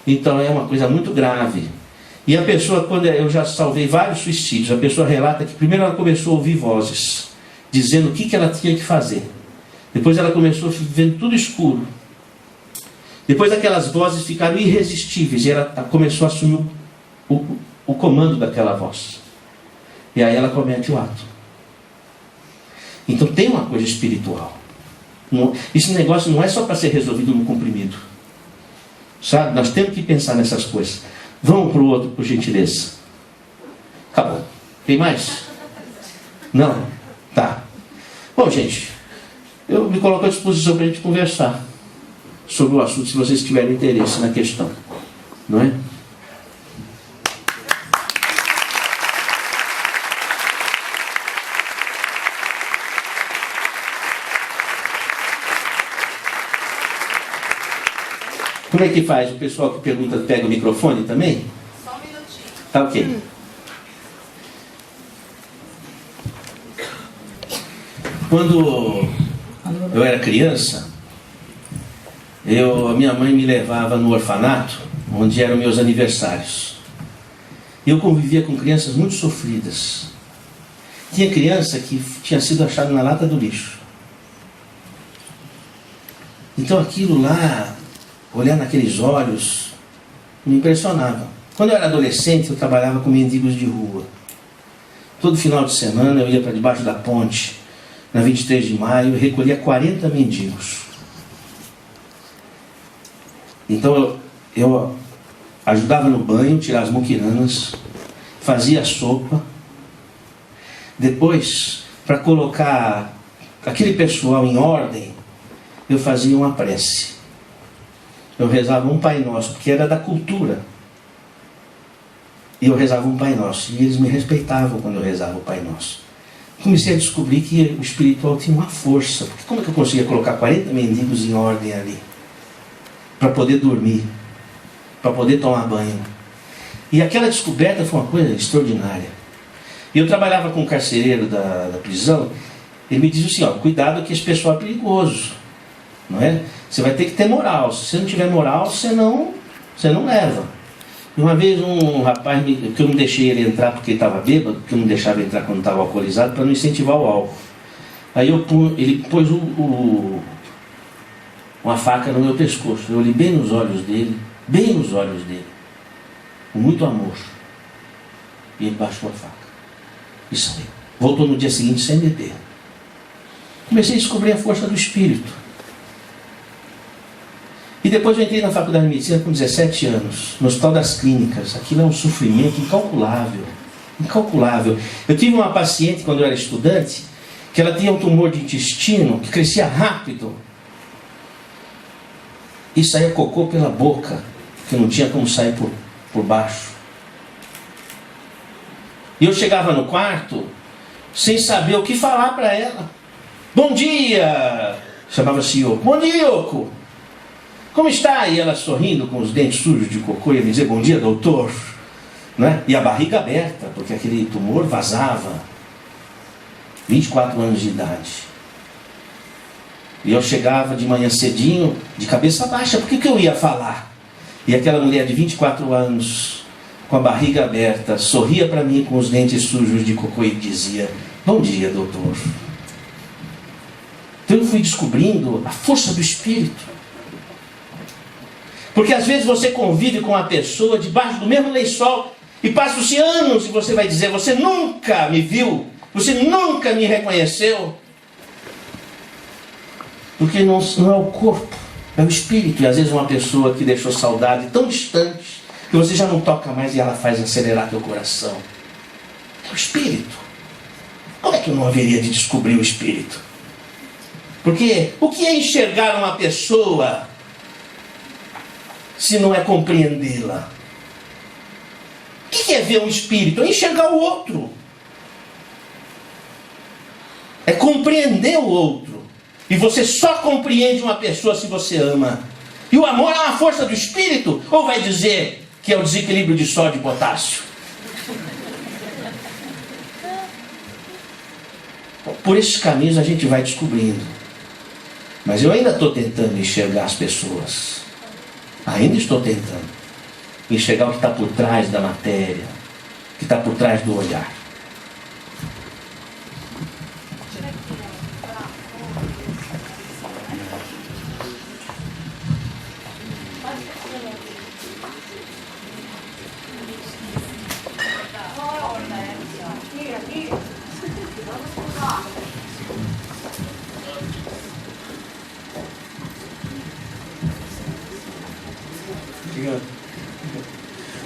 Então é uma coisa muito grave. E a pessoa, quando eu já salvei vários suicídios, a pessoa relata que primeiro ela começou a ouvir vozes, dizendo o que ela tinha que fazer. Depois ela começou a ver tudo escuro. Depois aquelas vozes ficaram irresistíveis e ela começou a assumir o comando daquela voz. E aí ela comete o ato. Então tem uma coisa espiritual. Esse negócio não é só para ser resolvido no comprimido. Sabe? Nós temos que pensar nessas coisas. Vamos para o outro, por gentileza. Acabou. Tem mais? Não? Tá. Bom, gente, eu me coloco à disposição para a gente conversar sobre o assunto, se vocês tiverem interesse na questão. Não é? Como é que faz? O pessoal que pergunta pega o microfone também? Só um minutinho. Tá ok. Quando eu era criança, a minha mãe me levava no orfanato, onde eram meus aniversários. E eu convivia com crianças muito sofridas. Tinha criança que tinha sido achada na lata do lixo. Então aquilo lá, olhar naqueles olhos, me impressionava. Quando eu era adolescente, eu trabalhava com mendigos de rua. Todo final de semana eu ia para debaixo da ponte, na 23 de maio, e recolhia 40 mendigos. Então eu ajudava no banho, tirar as muquiranas, fazia a sopa. Depois, para colocar aquele pessoal em ordem, eu fazia uma prece. Eu rezava um Pai Nosso, porque era da cultura. E eu rezava um Pai Nosso. E eles me respeitavam quando eu rezava o Pai Nosso. Comecei a descobrir que o espiritual tinha uma força. Porque como é que eu conseguia colocar 40 mendigos em ordem ali? Para poder dormir. Para poder tomar banho. E aquela descoberta foi uma coisa extraordinária. E eu trabalhava com um carcereiro da prisão. Ele me dizia assim, ó, cuidado que esse pessoal é perigoso. Não é? Você vai ter que ter moral. Se você não tiver moral, você não leva. E uma vez um rapaz, que eu não deixei ele entrar porque ele estava bêbado, porque eu não deixava ele entrar quando estava alcoolizado, para não incentivar o álcool. Aí ele pôs uma faca no meu pescoço. Eu olhei bem nos olhos dele, com muito amor. E ele baixou a faca. E saiu. Voltou no dia seguinte sem beber. Comecei a descobrir a força do espírito. E depois eu entrei na faculdade de medicina com 17 anos, no Hospital das Clínicas. Aquilo é um sofrimento incalculável. Incalculável. Eu tive uma paciente, quando eu era estudante, que ela tinha um tumor de intestino que crescia rápido. E saía cocô pela boca, que não tinha como sair por baixo. E eu chegava no quarto, sem saber o que falar para ela. Bom dia! Chamava-se Yoko. Bom dia, Yoko! Como está? E ela sorrindo com os dentes sujos de cocô ia me dizer, bom dia, doutor. Né? E a barriga aberta, porque aquele tumor vazava. 24 anos de idade. E eu chegava de manhã cedinho, de cabeça baixa, por que eu ia falar? E aquela mulher de 24 anos, com a barriga aberta, sorria para mim com os dentes sujos de cocô e dizia: bom dia, doutor. Então eu fui descobrindo a força do Espírito. Porque às vezes você convive com uma pessoa debaixo do mesmo lençol e passam-se anos e você vai dizer: você nunca me viu, você nunca me reconheceu. Porque não é o corpo, é o Espírito. E às vezes uma pessoa que deixou saudade tão distante que você já não toca mais e ela faz acelerar teu coração. É o Espírito. Como é que eu não haveria de descobrir o Espírito? Porque o que é enxergar uma pessoa se não é compreendê-la? O que é ver um Espírito? É enxergar o outro. É compreender o outro. E você só compreende uma pessoa se você ama. E o amor é uma força do Espírito? Ou vai dizer que é o desequilíbrio de sódio e potássio? Por esses caminhos a gente vai descobrindo. Mas eu ainda estou tentando enxergar as pessoas. Ainda estou tentando enxergar o que está por trás da matéria, o que está por trás do olhar.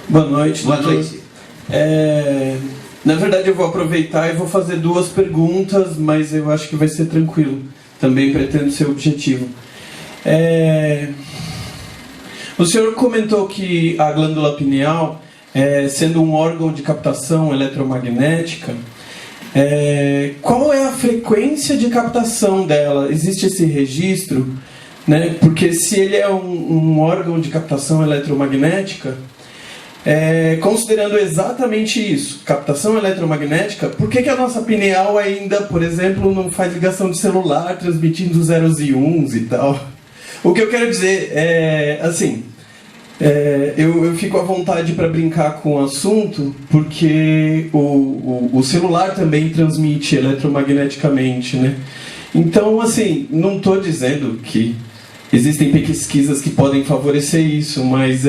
Boa noite. Boa noite. Na verdade eu vou aproveitar e vou fazer 2 perguntas, mas eu acho que vai ser tranquilo. Também pretendo ser objetivo. O senhor comentou que a glândula pineal, sendo um órgão de captação eletromagnética, qual é a frequência de captação dela? Existe esse registro? Né? Porque se ele é um órgão de captação eletromagnética, considerando exatamente isso, captação eletromagnética, por que a nossa pineal ainda, por exemplo, não faz ligação de celular transmitindo zeros e uns e tal? O que eu quero dizer é, assim, eu fico à vontade para brincar com o assunto, porque o celular também transmite eletromagneticamente, né? Então, assim, não estou dizendo que existem pesquisas que podem favorecer isso, mas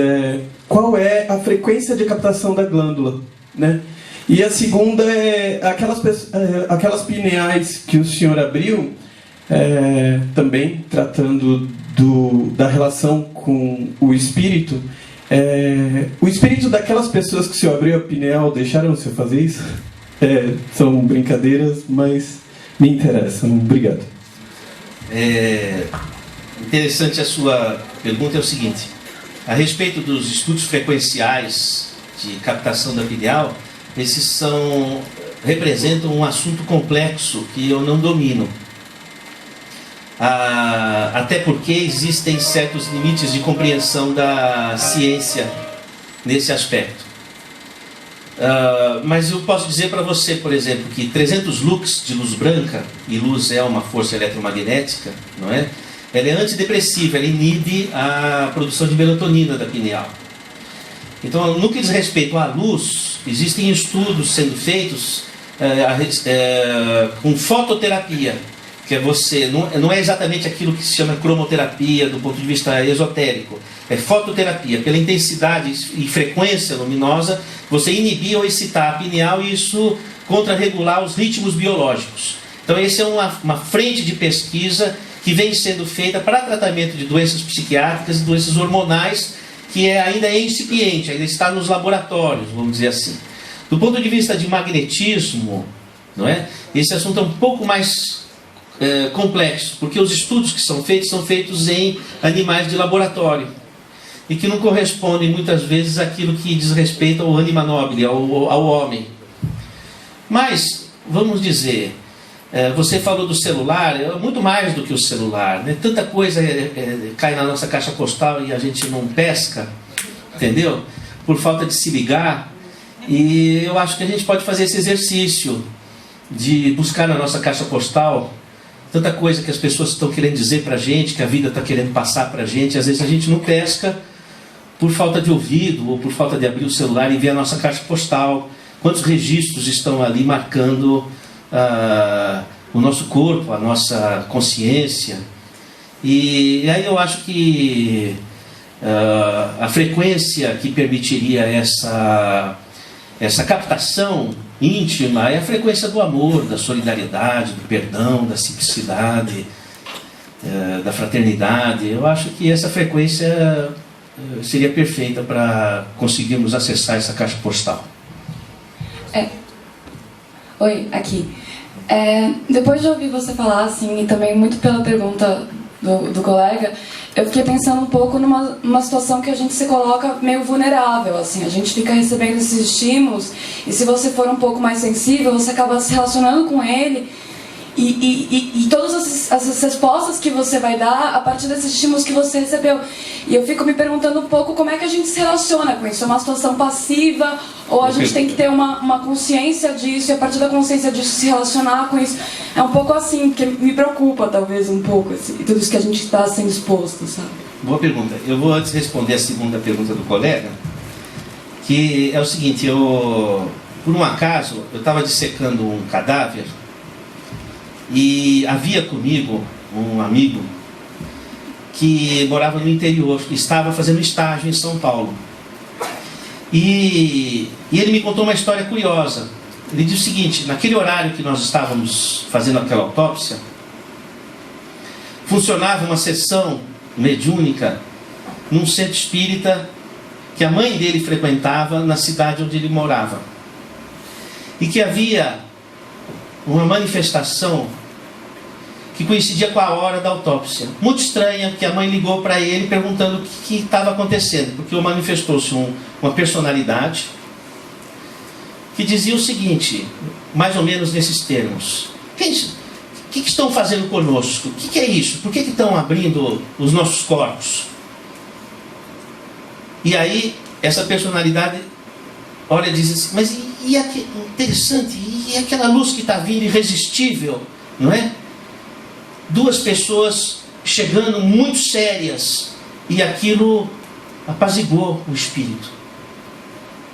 qual é a frequência de captação da glândula, né? E a segunda é aquelas pineais que o senhor abriu, também tratando da relação com o espírito. O espírito daquelas pessoas que o senhor abriu a pineal, deixaram o senhor fazer isso? São brincadeiras, mas me interessam. Obrigado. Interessante a sua pergunta. É o seguinte: a respeito dos estudos frequenciais de captação da pineal, esses representam um assunto complexo que eu não domino. Até porque existem certos limites de compreensão da ciência nesse aspecto. Mas eu posso dizer para você, por exemplo, que 300 lux de luz branca, e luz é uma força eletromagnética, não é? Ela é antidepressiva, ela inibe a produção de melatonina da pineal. Então, no que diz respeito à luz, existem estudos sendo feitos com fototerapia, que não é exatamente aquilo que se chama cromoterapia do ponto de vista esotérico. É fototerapia. Pela intensidade e frequência luminosa, você inibir ou excitar a pineal e isso contrarregular os ritmos biológicos. Então, essa é uma frente de pesquisa que vem sendo feita para tratamento de doenças psiquiátricas e doenças hormonais, que ainda é incipiente, ainda está nos laboratórios, vamos dizer assim. Do ponto de vista de magnetismo, não é? Esse assunto é um pouco mais complexo, porque os estudos que são feitos em animais de laboratório e que não correspondem muitas vezes àquilo que diz respeito ao anima nobile, ao homem. Mas, vamos dizer, você falou do celular, é muito mais do que o celular, né? Tanta coisa cai na nossa caixa postal e a gente não pesca, entendeu? Por falta de se ligar. E eu acho que a gente pode fazer esse exercício de buscar na nossa caixa postal tanta coisa que as pessoas estão querendo dizer para a gente, que a vida está querendo passar para a gente. Às vezes a gente não pesca por falta de ouvido ou por falta de abrir o celular e ver a nossa caixa postal. Quantos registros estão ali marcando o nosso corpo, a nossa consciência. E aí eu acho que a frequência que permitiria essa captação íntima é a frequência do amor, da solidariedade, do perdão, da simplicidade, da fraternidade. Eu acho que essa frequência seria perfeita para conseguirmos acessar essa caixa postal. Oi, aqui. Depois de ouvir você falar, assim, e também muito pela pergunta do colega, eu fiquei pensando um pouco numa situação que a gente se coloca meio vulnerável, assim, a gente fica recebendo esses estímulos e se você for um pouco mais sensível, você acaba se relacionando com ele e todas as respostas que você vai dar a partir desses estímulos que você recebeu. E eu fico me perguntando um pouco como é que a gente se relaciona com isso. É uma situação passiva ou a gente tem que ter uma consciência disso e a partir da consciência disso se relacionar com isso? É um pouco assim, que me preocupa talvez um pouco assim, tudo isso que a gente está sendo exposto, sabe? Boa pergunta. Eu vou antes responder a segunda pergunta do colega, que é o seguinte, por um acaso, eu estava dissecando um cadáver e havia comigo um amigo que morava no interior, estava fazendo estágio em São Paulo. E ele me contou uma história curiosa. Ele disse o seguinte: naquele horário que nós estávamos fazendo aquela autópsia, funcionava uma sessão mediúnica num centro espírita que a mãe dele frequentava na cidade onde ele morava. E que havia uma manifestação que coincidia com a hora da autópsia. Muito estranha, que a mãe ligou para ele perguntando o que estava acontecendo, porque manifestou-se uma personalidade que dizia o seguinte, mais ou menos nesses termos: o que estão fazendo conosco? O que é isso? Por que estão abrindo os nossos corpos? E aí, essa personalidade olha e diz assim: mas interessante, e aquela luz que está vindo irresistível, não é? Duas pessoas chegando muito sérias, e aquilo apaziguou o espírito.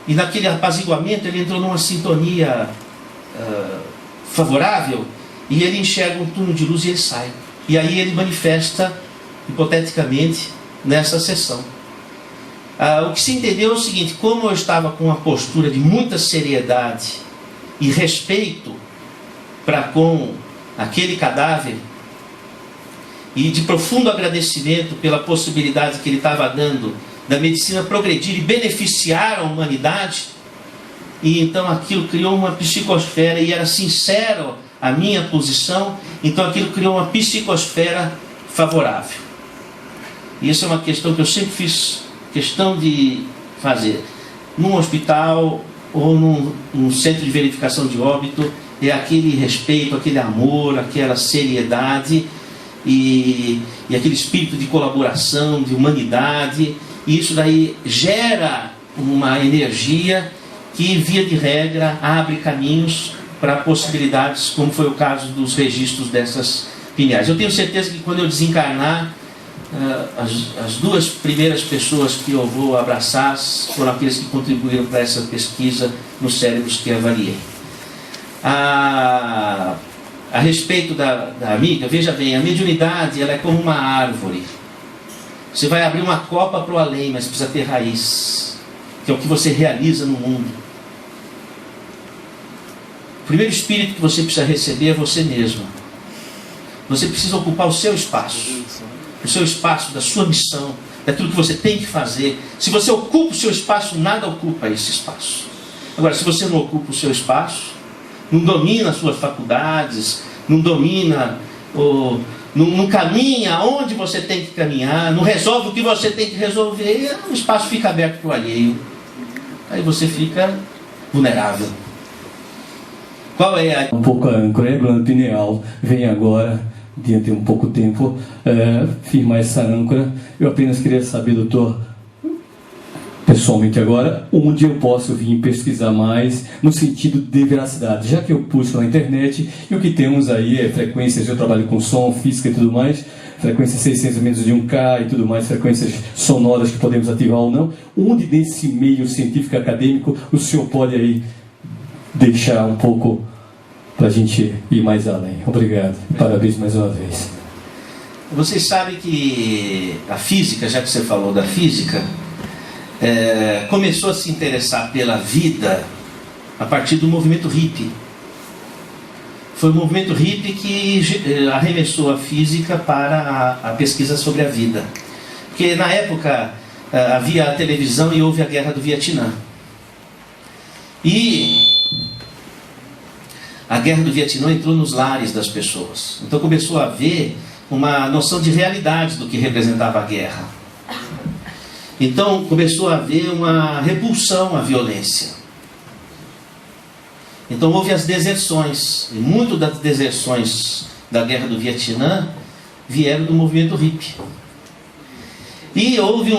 E naquele apaziguamento ele entrou numa sintonia favorável, e ele enxerga um túnel de luz e ele sai. E aí ele manifesta, hipoteticamente, nessa sessão. O que se entendeu é o seguinte: como eu estava com uma postura de muita seriedade e respeito para com aquele cadáver, e de profundo agradecimento pela possibilidade que ele estava dando da medicina progredir e beneficiar a humanidade, e então aquilo criou uma psicosfera, e era sincero a minha posição, então aquilo criou uma psicosfera favorável. E isso é uma questão que eu sempre fiz questão de fazer. Num hospital ou num centro de verificação de óbito, é aquele respeito, aquele amor, aquela seriedade, e aquele espírito de colaboração, de humanidade, e isso daí gera uma energia que, via de regra, abre caminhos para possibilidades, como foi o caso dos registros dessas pineais. Eu tenho certeza que quando eu desencarnar, as duas primeiras pessoas que eu vou abraçar foram aqueles que contribuíram para essa pesquisa nos cérebros que avaliei. A respeito da amiga, veja bem, a mediunidade ela é como uma árvore. Você vai abrir uma copa para o além, mas precisa ter raiz, que é o que você realiza no mundo. O primeiro espírito que você precisa receber é você mesmo. Você precisa ocupar o seu espaço da sua missão, daquilo que você tem que fazer. Se você ocupa o seu espaço, nada ocupa esse espaço. Agora, se você não ocupa o seu espaço, não domina as suas faculdades, não domina, não caminha onde você tem que caminhar, não resolve o que você tem que resolver, o espaço fica aberto para o alheio. Aí você fica vulnerável. Qual é Um pouco a âncora, a glândula pineal vem agora, diante de um pouco tempo, firmar essa âncora. Eu apenas queria saber, doutor, pessoalmente agora, onde eu posso vir pesquisar mais no sentido de veracidade, já que eu puxo na internet e o que temos aí é frequências, eu trabalho com som, física e tudo mais, frequências 600 menos de 1K e tudo mais, frequências sonoras que podemos ativar ou não, onde nesse meio científico acadêmico o senhor pode aí deixar um pouco para a gente ir mais além. Obrigado e parabéns mais uma vez. Vocês sabem que a física, já que você falou da física, começou a se interessar pela vida a partir do movimento hippie. Foi o movimento hippie que arremessou a física para a pesquisa sobre a vida. Porque na época havia a televisão e houve a Guerra do Vietnã. E a Guerra do Vietnã entrou nos lares das pessoas. Então começou a haver uma noção de realidade do que representava a guerra. Então começou a haver uma repulsão à violência. Então houve as deserções, e muito das deserções da Guerra do Vietnã vieram do movimento hippie. E houve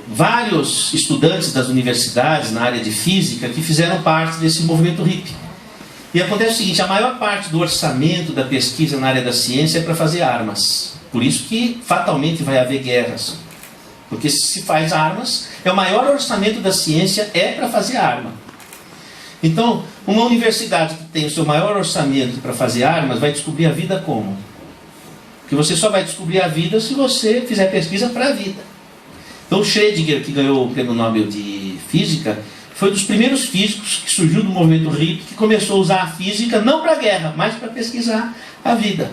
vários estudantes das universidades na área de física que fizeram parte desse movimento hippie. E acontece o seguinte, a maior parte do orçamento da pesquisa na área da ciência é para fazer armas. Por isso que fatalmente vai haver guerras. Porque se faz armas, o maior orçamento da ciência é para fazer arma. Então, uma universidade que tem o seu maior orçamento para fazer armas vai descobrir a vida como? Porque você só vai descobrir a vida se você fizer pesquisa para a vida. Então, Schrödinger, que ganhou o Prêmio Nobel de Física, foi um dos primeiros físicos que surgiu do movimento hippie, que começou a usar a física não para a guerra, mas para pesquisar a vida.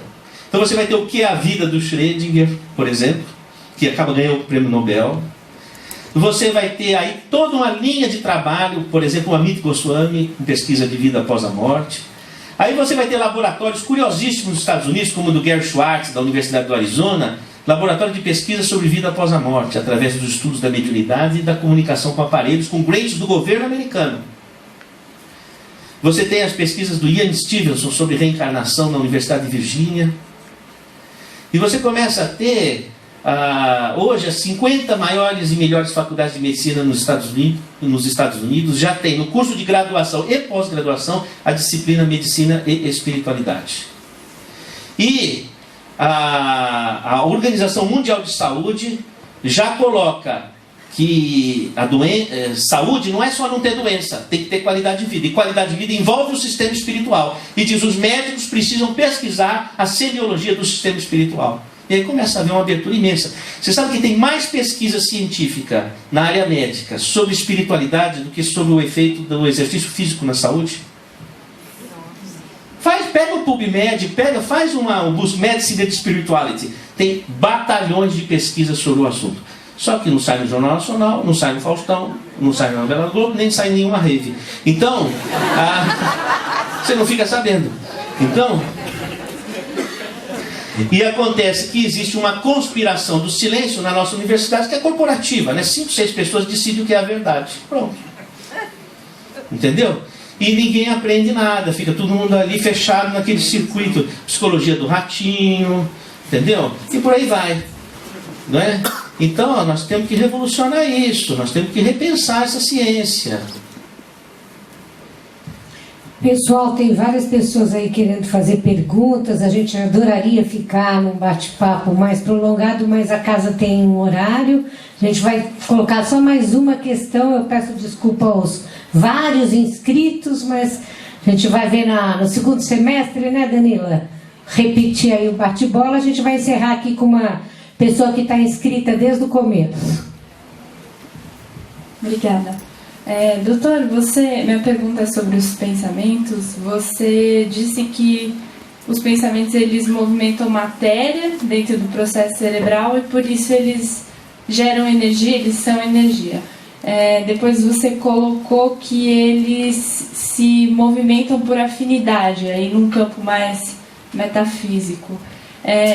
Então você vai ter o que é a vida do Schrödinger, por exemplo, que acaba ganhando o Prêmio Nobel. Você vai ter aí toda uma linha de trabalho, por exemplo, o Amit Goswami, com pesquisa de vida após a morte. Aí você vai ter laboratórios curiosíssimos nos Estados Unidos, como o do Gary Schwartz, da Universidade do Arizona, laboratório de pesquisa sobre vida após a morte, através dos estudos da mediunidade e da comunicação com aparelhos, com grants do governo americano. Você tem as pesquisas do Ian Stevenson sobre reencarnação na Universidade de Virgínia. E você começa a ter, hoje, as 50 maiores e melhores faculdades de medicina nos Estados Unidos já tem no curso de graduação e pós-graduação a disciplina Medicina e Espiritualidade. E a Organização Mundial de Saúde já coloca que a saúde não é só não ter doença, tem que ter qualidade de vida. E qualidade de vida envolve o sistema espiritual. E diz, os médicos precisam pesquisar a semiologia do sistema espiritual. E aí começa a haver uma abertura imensa. Você sabe que tem mais pesquisa científica na área médica sobre espiritualidade do que sobre o efeito do exercício físico na saúde? Pega o PubMed, faz um Medicine and Spirituality. Tem batalhões de pesquisa sobre o assunto. Só que não sai no Jornal Nacional, não sai no Faustão, não sai na Novela Globo, nem sai em nenhuma rave. Então, você não fica sabendo. Então, e acontece que existe uma conspiração do silêncio na nossa universidade que é corporativa, né? 5, 6 pessoas decidem o que é a verdade. Pronto. Entendeu? E ninguém aprende nada, fica todo mundo ali fechado naquele circuito, psicologia do ratinho, entendeu? E por aí vai, não é? Então, nós temos que revolucionar isso, nós temos que repensar essa ciência. Pessoal, tem várias pessoas aí querendo fazer perguntas, a gente adoraria ficar num bate-papo mais prolongado, mas a casa tem um horário, a gente vai colocar só mais uma questão, eu peço desculpa aos vários inscritos, mas a gente vai ver no segundo semestre, né, Danila? Repetir aí o bate-bola, a gente vai encerrar aqui com uma pessoa que está inscrita desde o começo. Obrigada. Doutor, minha pergunta é sobre os pensamentos. Você disse que os pensamentos eles movimentam matéria dentro do processo cerebral e por isso eles geram energia, eles são energia. Depois você colocou que eles se movimentam por afinidade, aí num campo mais metafísico.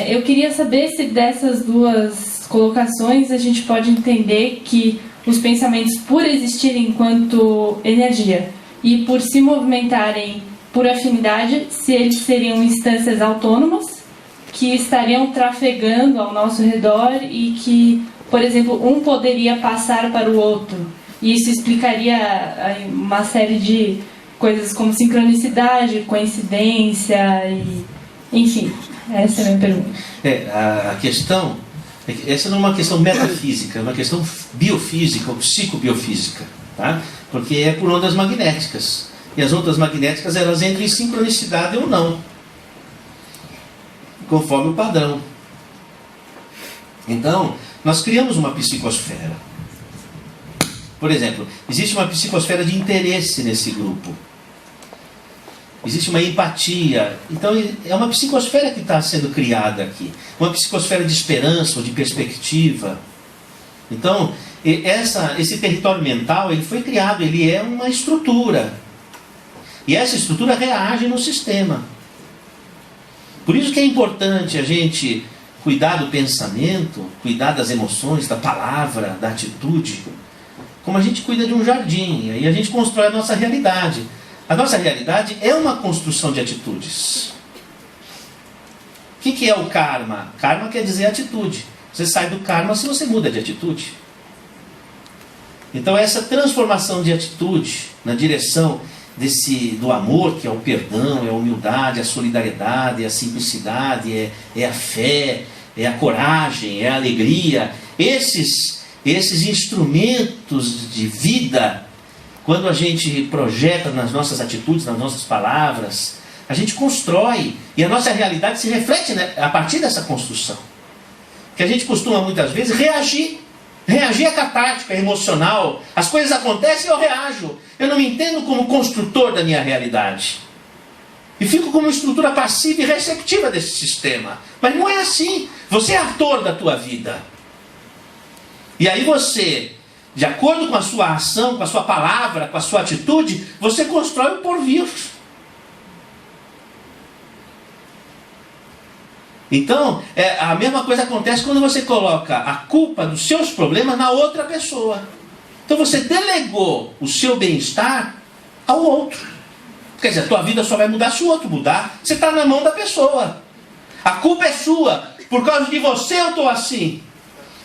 Eu queria saber se dessas duas colocações a gente pode entender que os pensamentos, por existirem enquanto energia e por se movimentarem por afinidade, se eles seriam instâncias autônomas que estariam trafegando ao nosso redor e que por exemplo, um poderia passar para o outro. E isso explicaria aí uma série de coisas como sincronicidade, coincidência, e, enfim, essa é a minha pergunta. A questão, essa não é uma questão metafísica, é uma questão biofísica ou psicobiofísica, tá? Porque é por ondas magnéticas. E as ondas magnéticas, elas entram em sincronicidade ou não, conforme o padrão. Então, nós criamos uma psicosfera. Por exemplo, existe uma psicosfera de interesse nesse grupo. Existe uma empatia. Então, é uma psicosfera que está sendo criada aqui. Uma psicosfera de esperança ou de perspectiva. Então, esse território mental, ele foi criado, ele é uma estrutura. E essa estrutura reage no sistema. Por isso que é importante a gente cuidar do pensamento, cuidar das emoções, da palavra, da atitude, como a gente cuida de um jardim. Aí a gente constrói a nossa realidade. A nossa realidade é uma construção de atitudes. O que é o karma? Karma quer dizer atitude. Você sai do karma se você muda de atitude. Então essa transformação de atitude na direção do amor, que é o perdão, é a humildade, a solidariedade, é a simplicidade, é a fé, é a coragem, é a alegria. Esses instrumentos de vida, quando a gente projeta nas nossas atitudes, nas nossas palavras, a gente constrói, e a nossa realidade se reflete, né, a partir dessa construção. Que a gente costuma muitas vezes reagir é catártica, é emocional. As coisas acontecem e eu reajo. Eu não me entendo como construtor da minha realidade. E fico como estrutura passiva e receptiva desse sistema. Mas não é assim. Você é ator da tua vida. E aí você, de acordo com a sua ação, com a sua palavra, com a sua atitude, você constrói o porvir. Então, a mesma coisa acontece quando você coloca a culpa dos seus problemas na outra pessoa. Então você delegou o seu bem-estar ao outro. Quer dizer, a tua vida só vai mudar se o outro mudar. Você está na mão da pessoa. A culpa é sua. Por causa de você eu estou assim.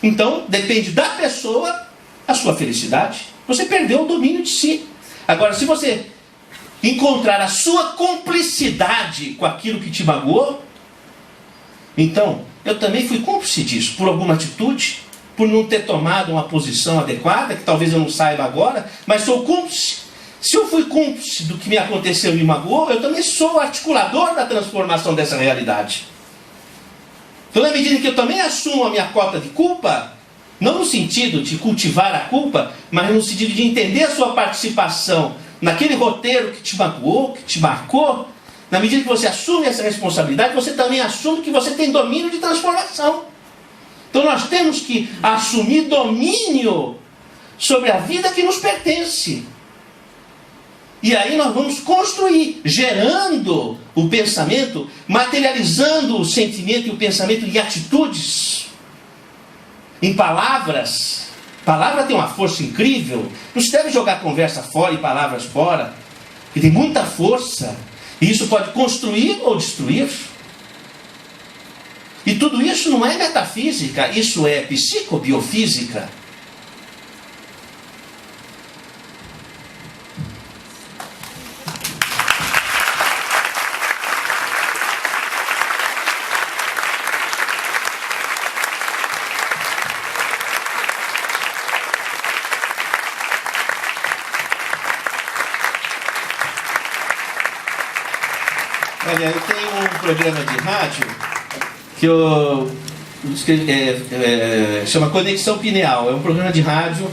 Então, depende da pessoa a sua felicidade. Você perdeu o domínio de si. Agora, se você encontrar a sua cumplicidade com aquilo que te magoou, então, eu também fui cúmplice disso, por alguma atitude, por não ter tomado uma posição adequada, que talvez eu não saiba agora, mas sou cúmplice. Se eu fui cúmplice do que me aconteceu e me magoou, eu também sou o articulador da transformação dessa realidade. Então, na medida que eu também assumo a minha cota de culpa, não no sentido de cultivar a culpa, mas no sentido de entender a sua participação naquele roteiro que te magoou, que te marcou, na medida que você assume essa responsabilidade, você também assume que você tem domínio de transformação. Então nós temos que assumir domínio sobre a vida que nos pertence. E aí nós vamos construir, gerando o pensamento, materializando o sentimento e o pensamento em atitudes, em palavras. Palavra tem uma força incrível. Não se deve jogar conversa fora e palavras fora, que tem muita força. E isso pode construir ou destruir. E tudo isso não é metafísica, isso é psicobiofísica. Olha, eu tenho um programa de rádio que eu chama Conexão Pineal. É um programa de rádio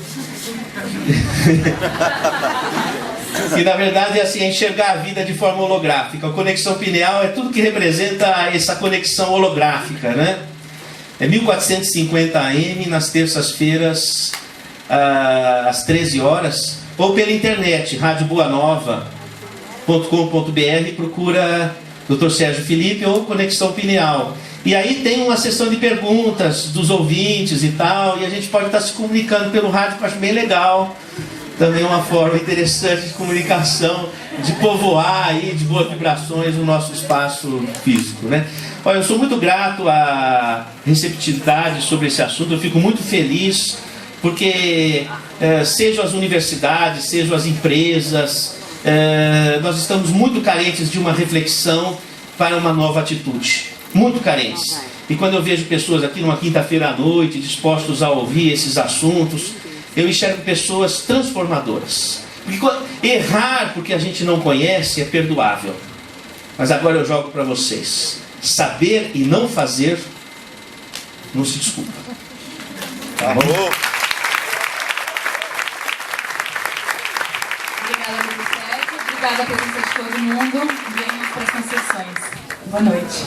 que na verdade é assim, é enxergar a vida de forma holográfica. A Conexão Pineal é tudo que representa essa conexão holográfica, né? É 1450 AM nas terças-feiras às 13 horas, ou pela internet, radioboanova.com.br, procura Dr. Sérgio Felipe ou Conexão Pineal. E aí tem uma sessão de perguntas dos ouvintes e tal, e a gente pode estar se comunicando pelo rádio, que eu acho bem legal. Também uma forma interessante de comunicação. de povoar aí de boas vibrações o nosso espaço físico, né? Olha, eu sou muito grato à receptividade sobre esse assunto, eu fico muito feliz, porque sejam as universidades, sejam as empresas, nós estamos muito carentes de uma reflexão para uma nova atitude, muito carentes. E quando eu vejo pessoas aqui numa quinta-feira à noite dispostos a ouvir esses assuntos, eu enxergo pessoas transformadoras. Porque errar porque a gente não conhece é perdoável. Mas agora eu jogo para vocês: saber e não fazer não se desculpa. Tá bom? Obrigada pelo certo, obrigada pela presença de todo mundo. Venham para as concessões. Boa noite.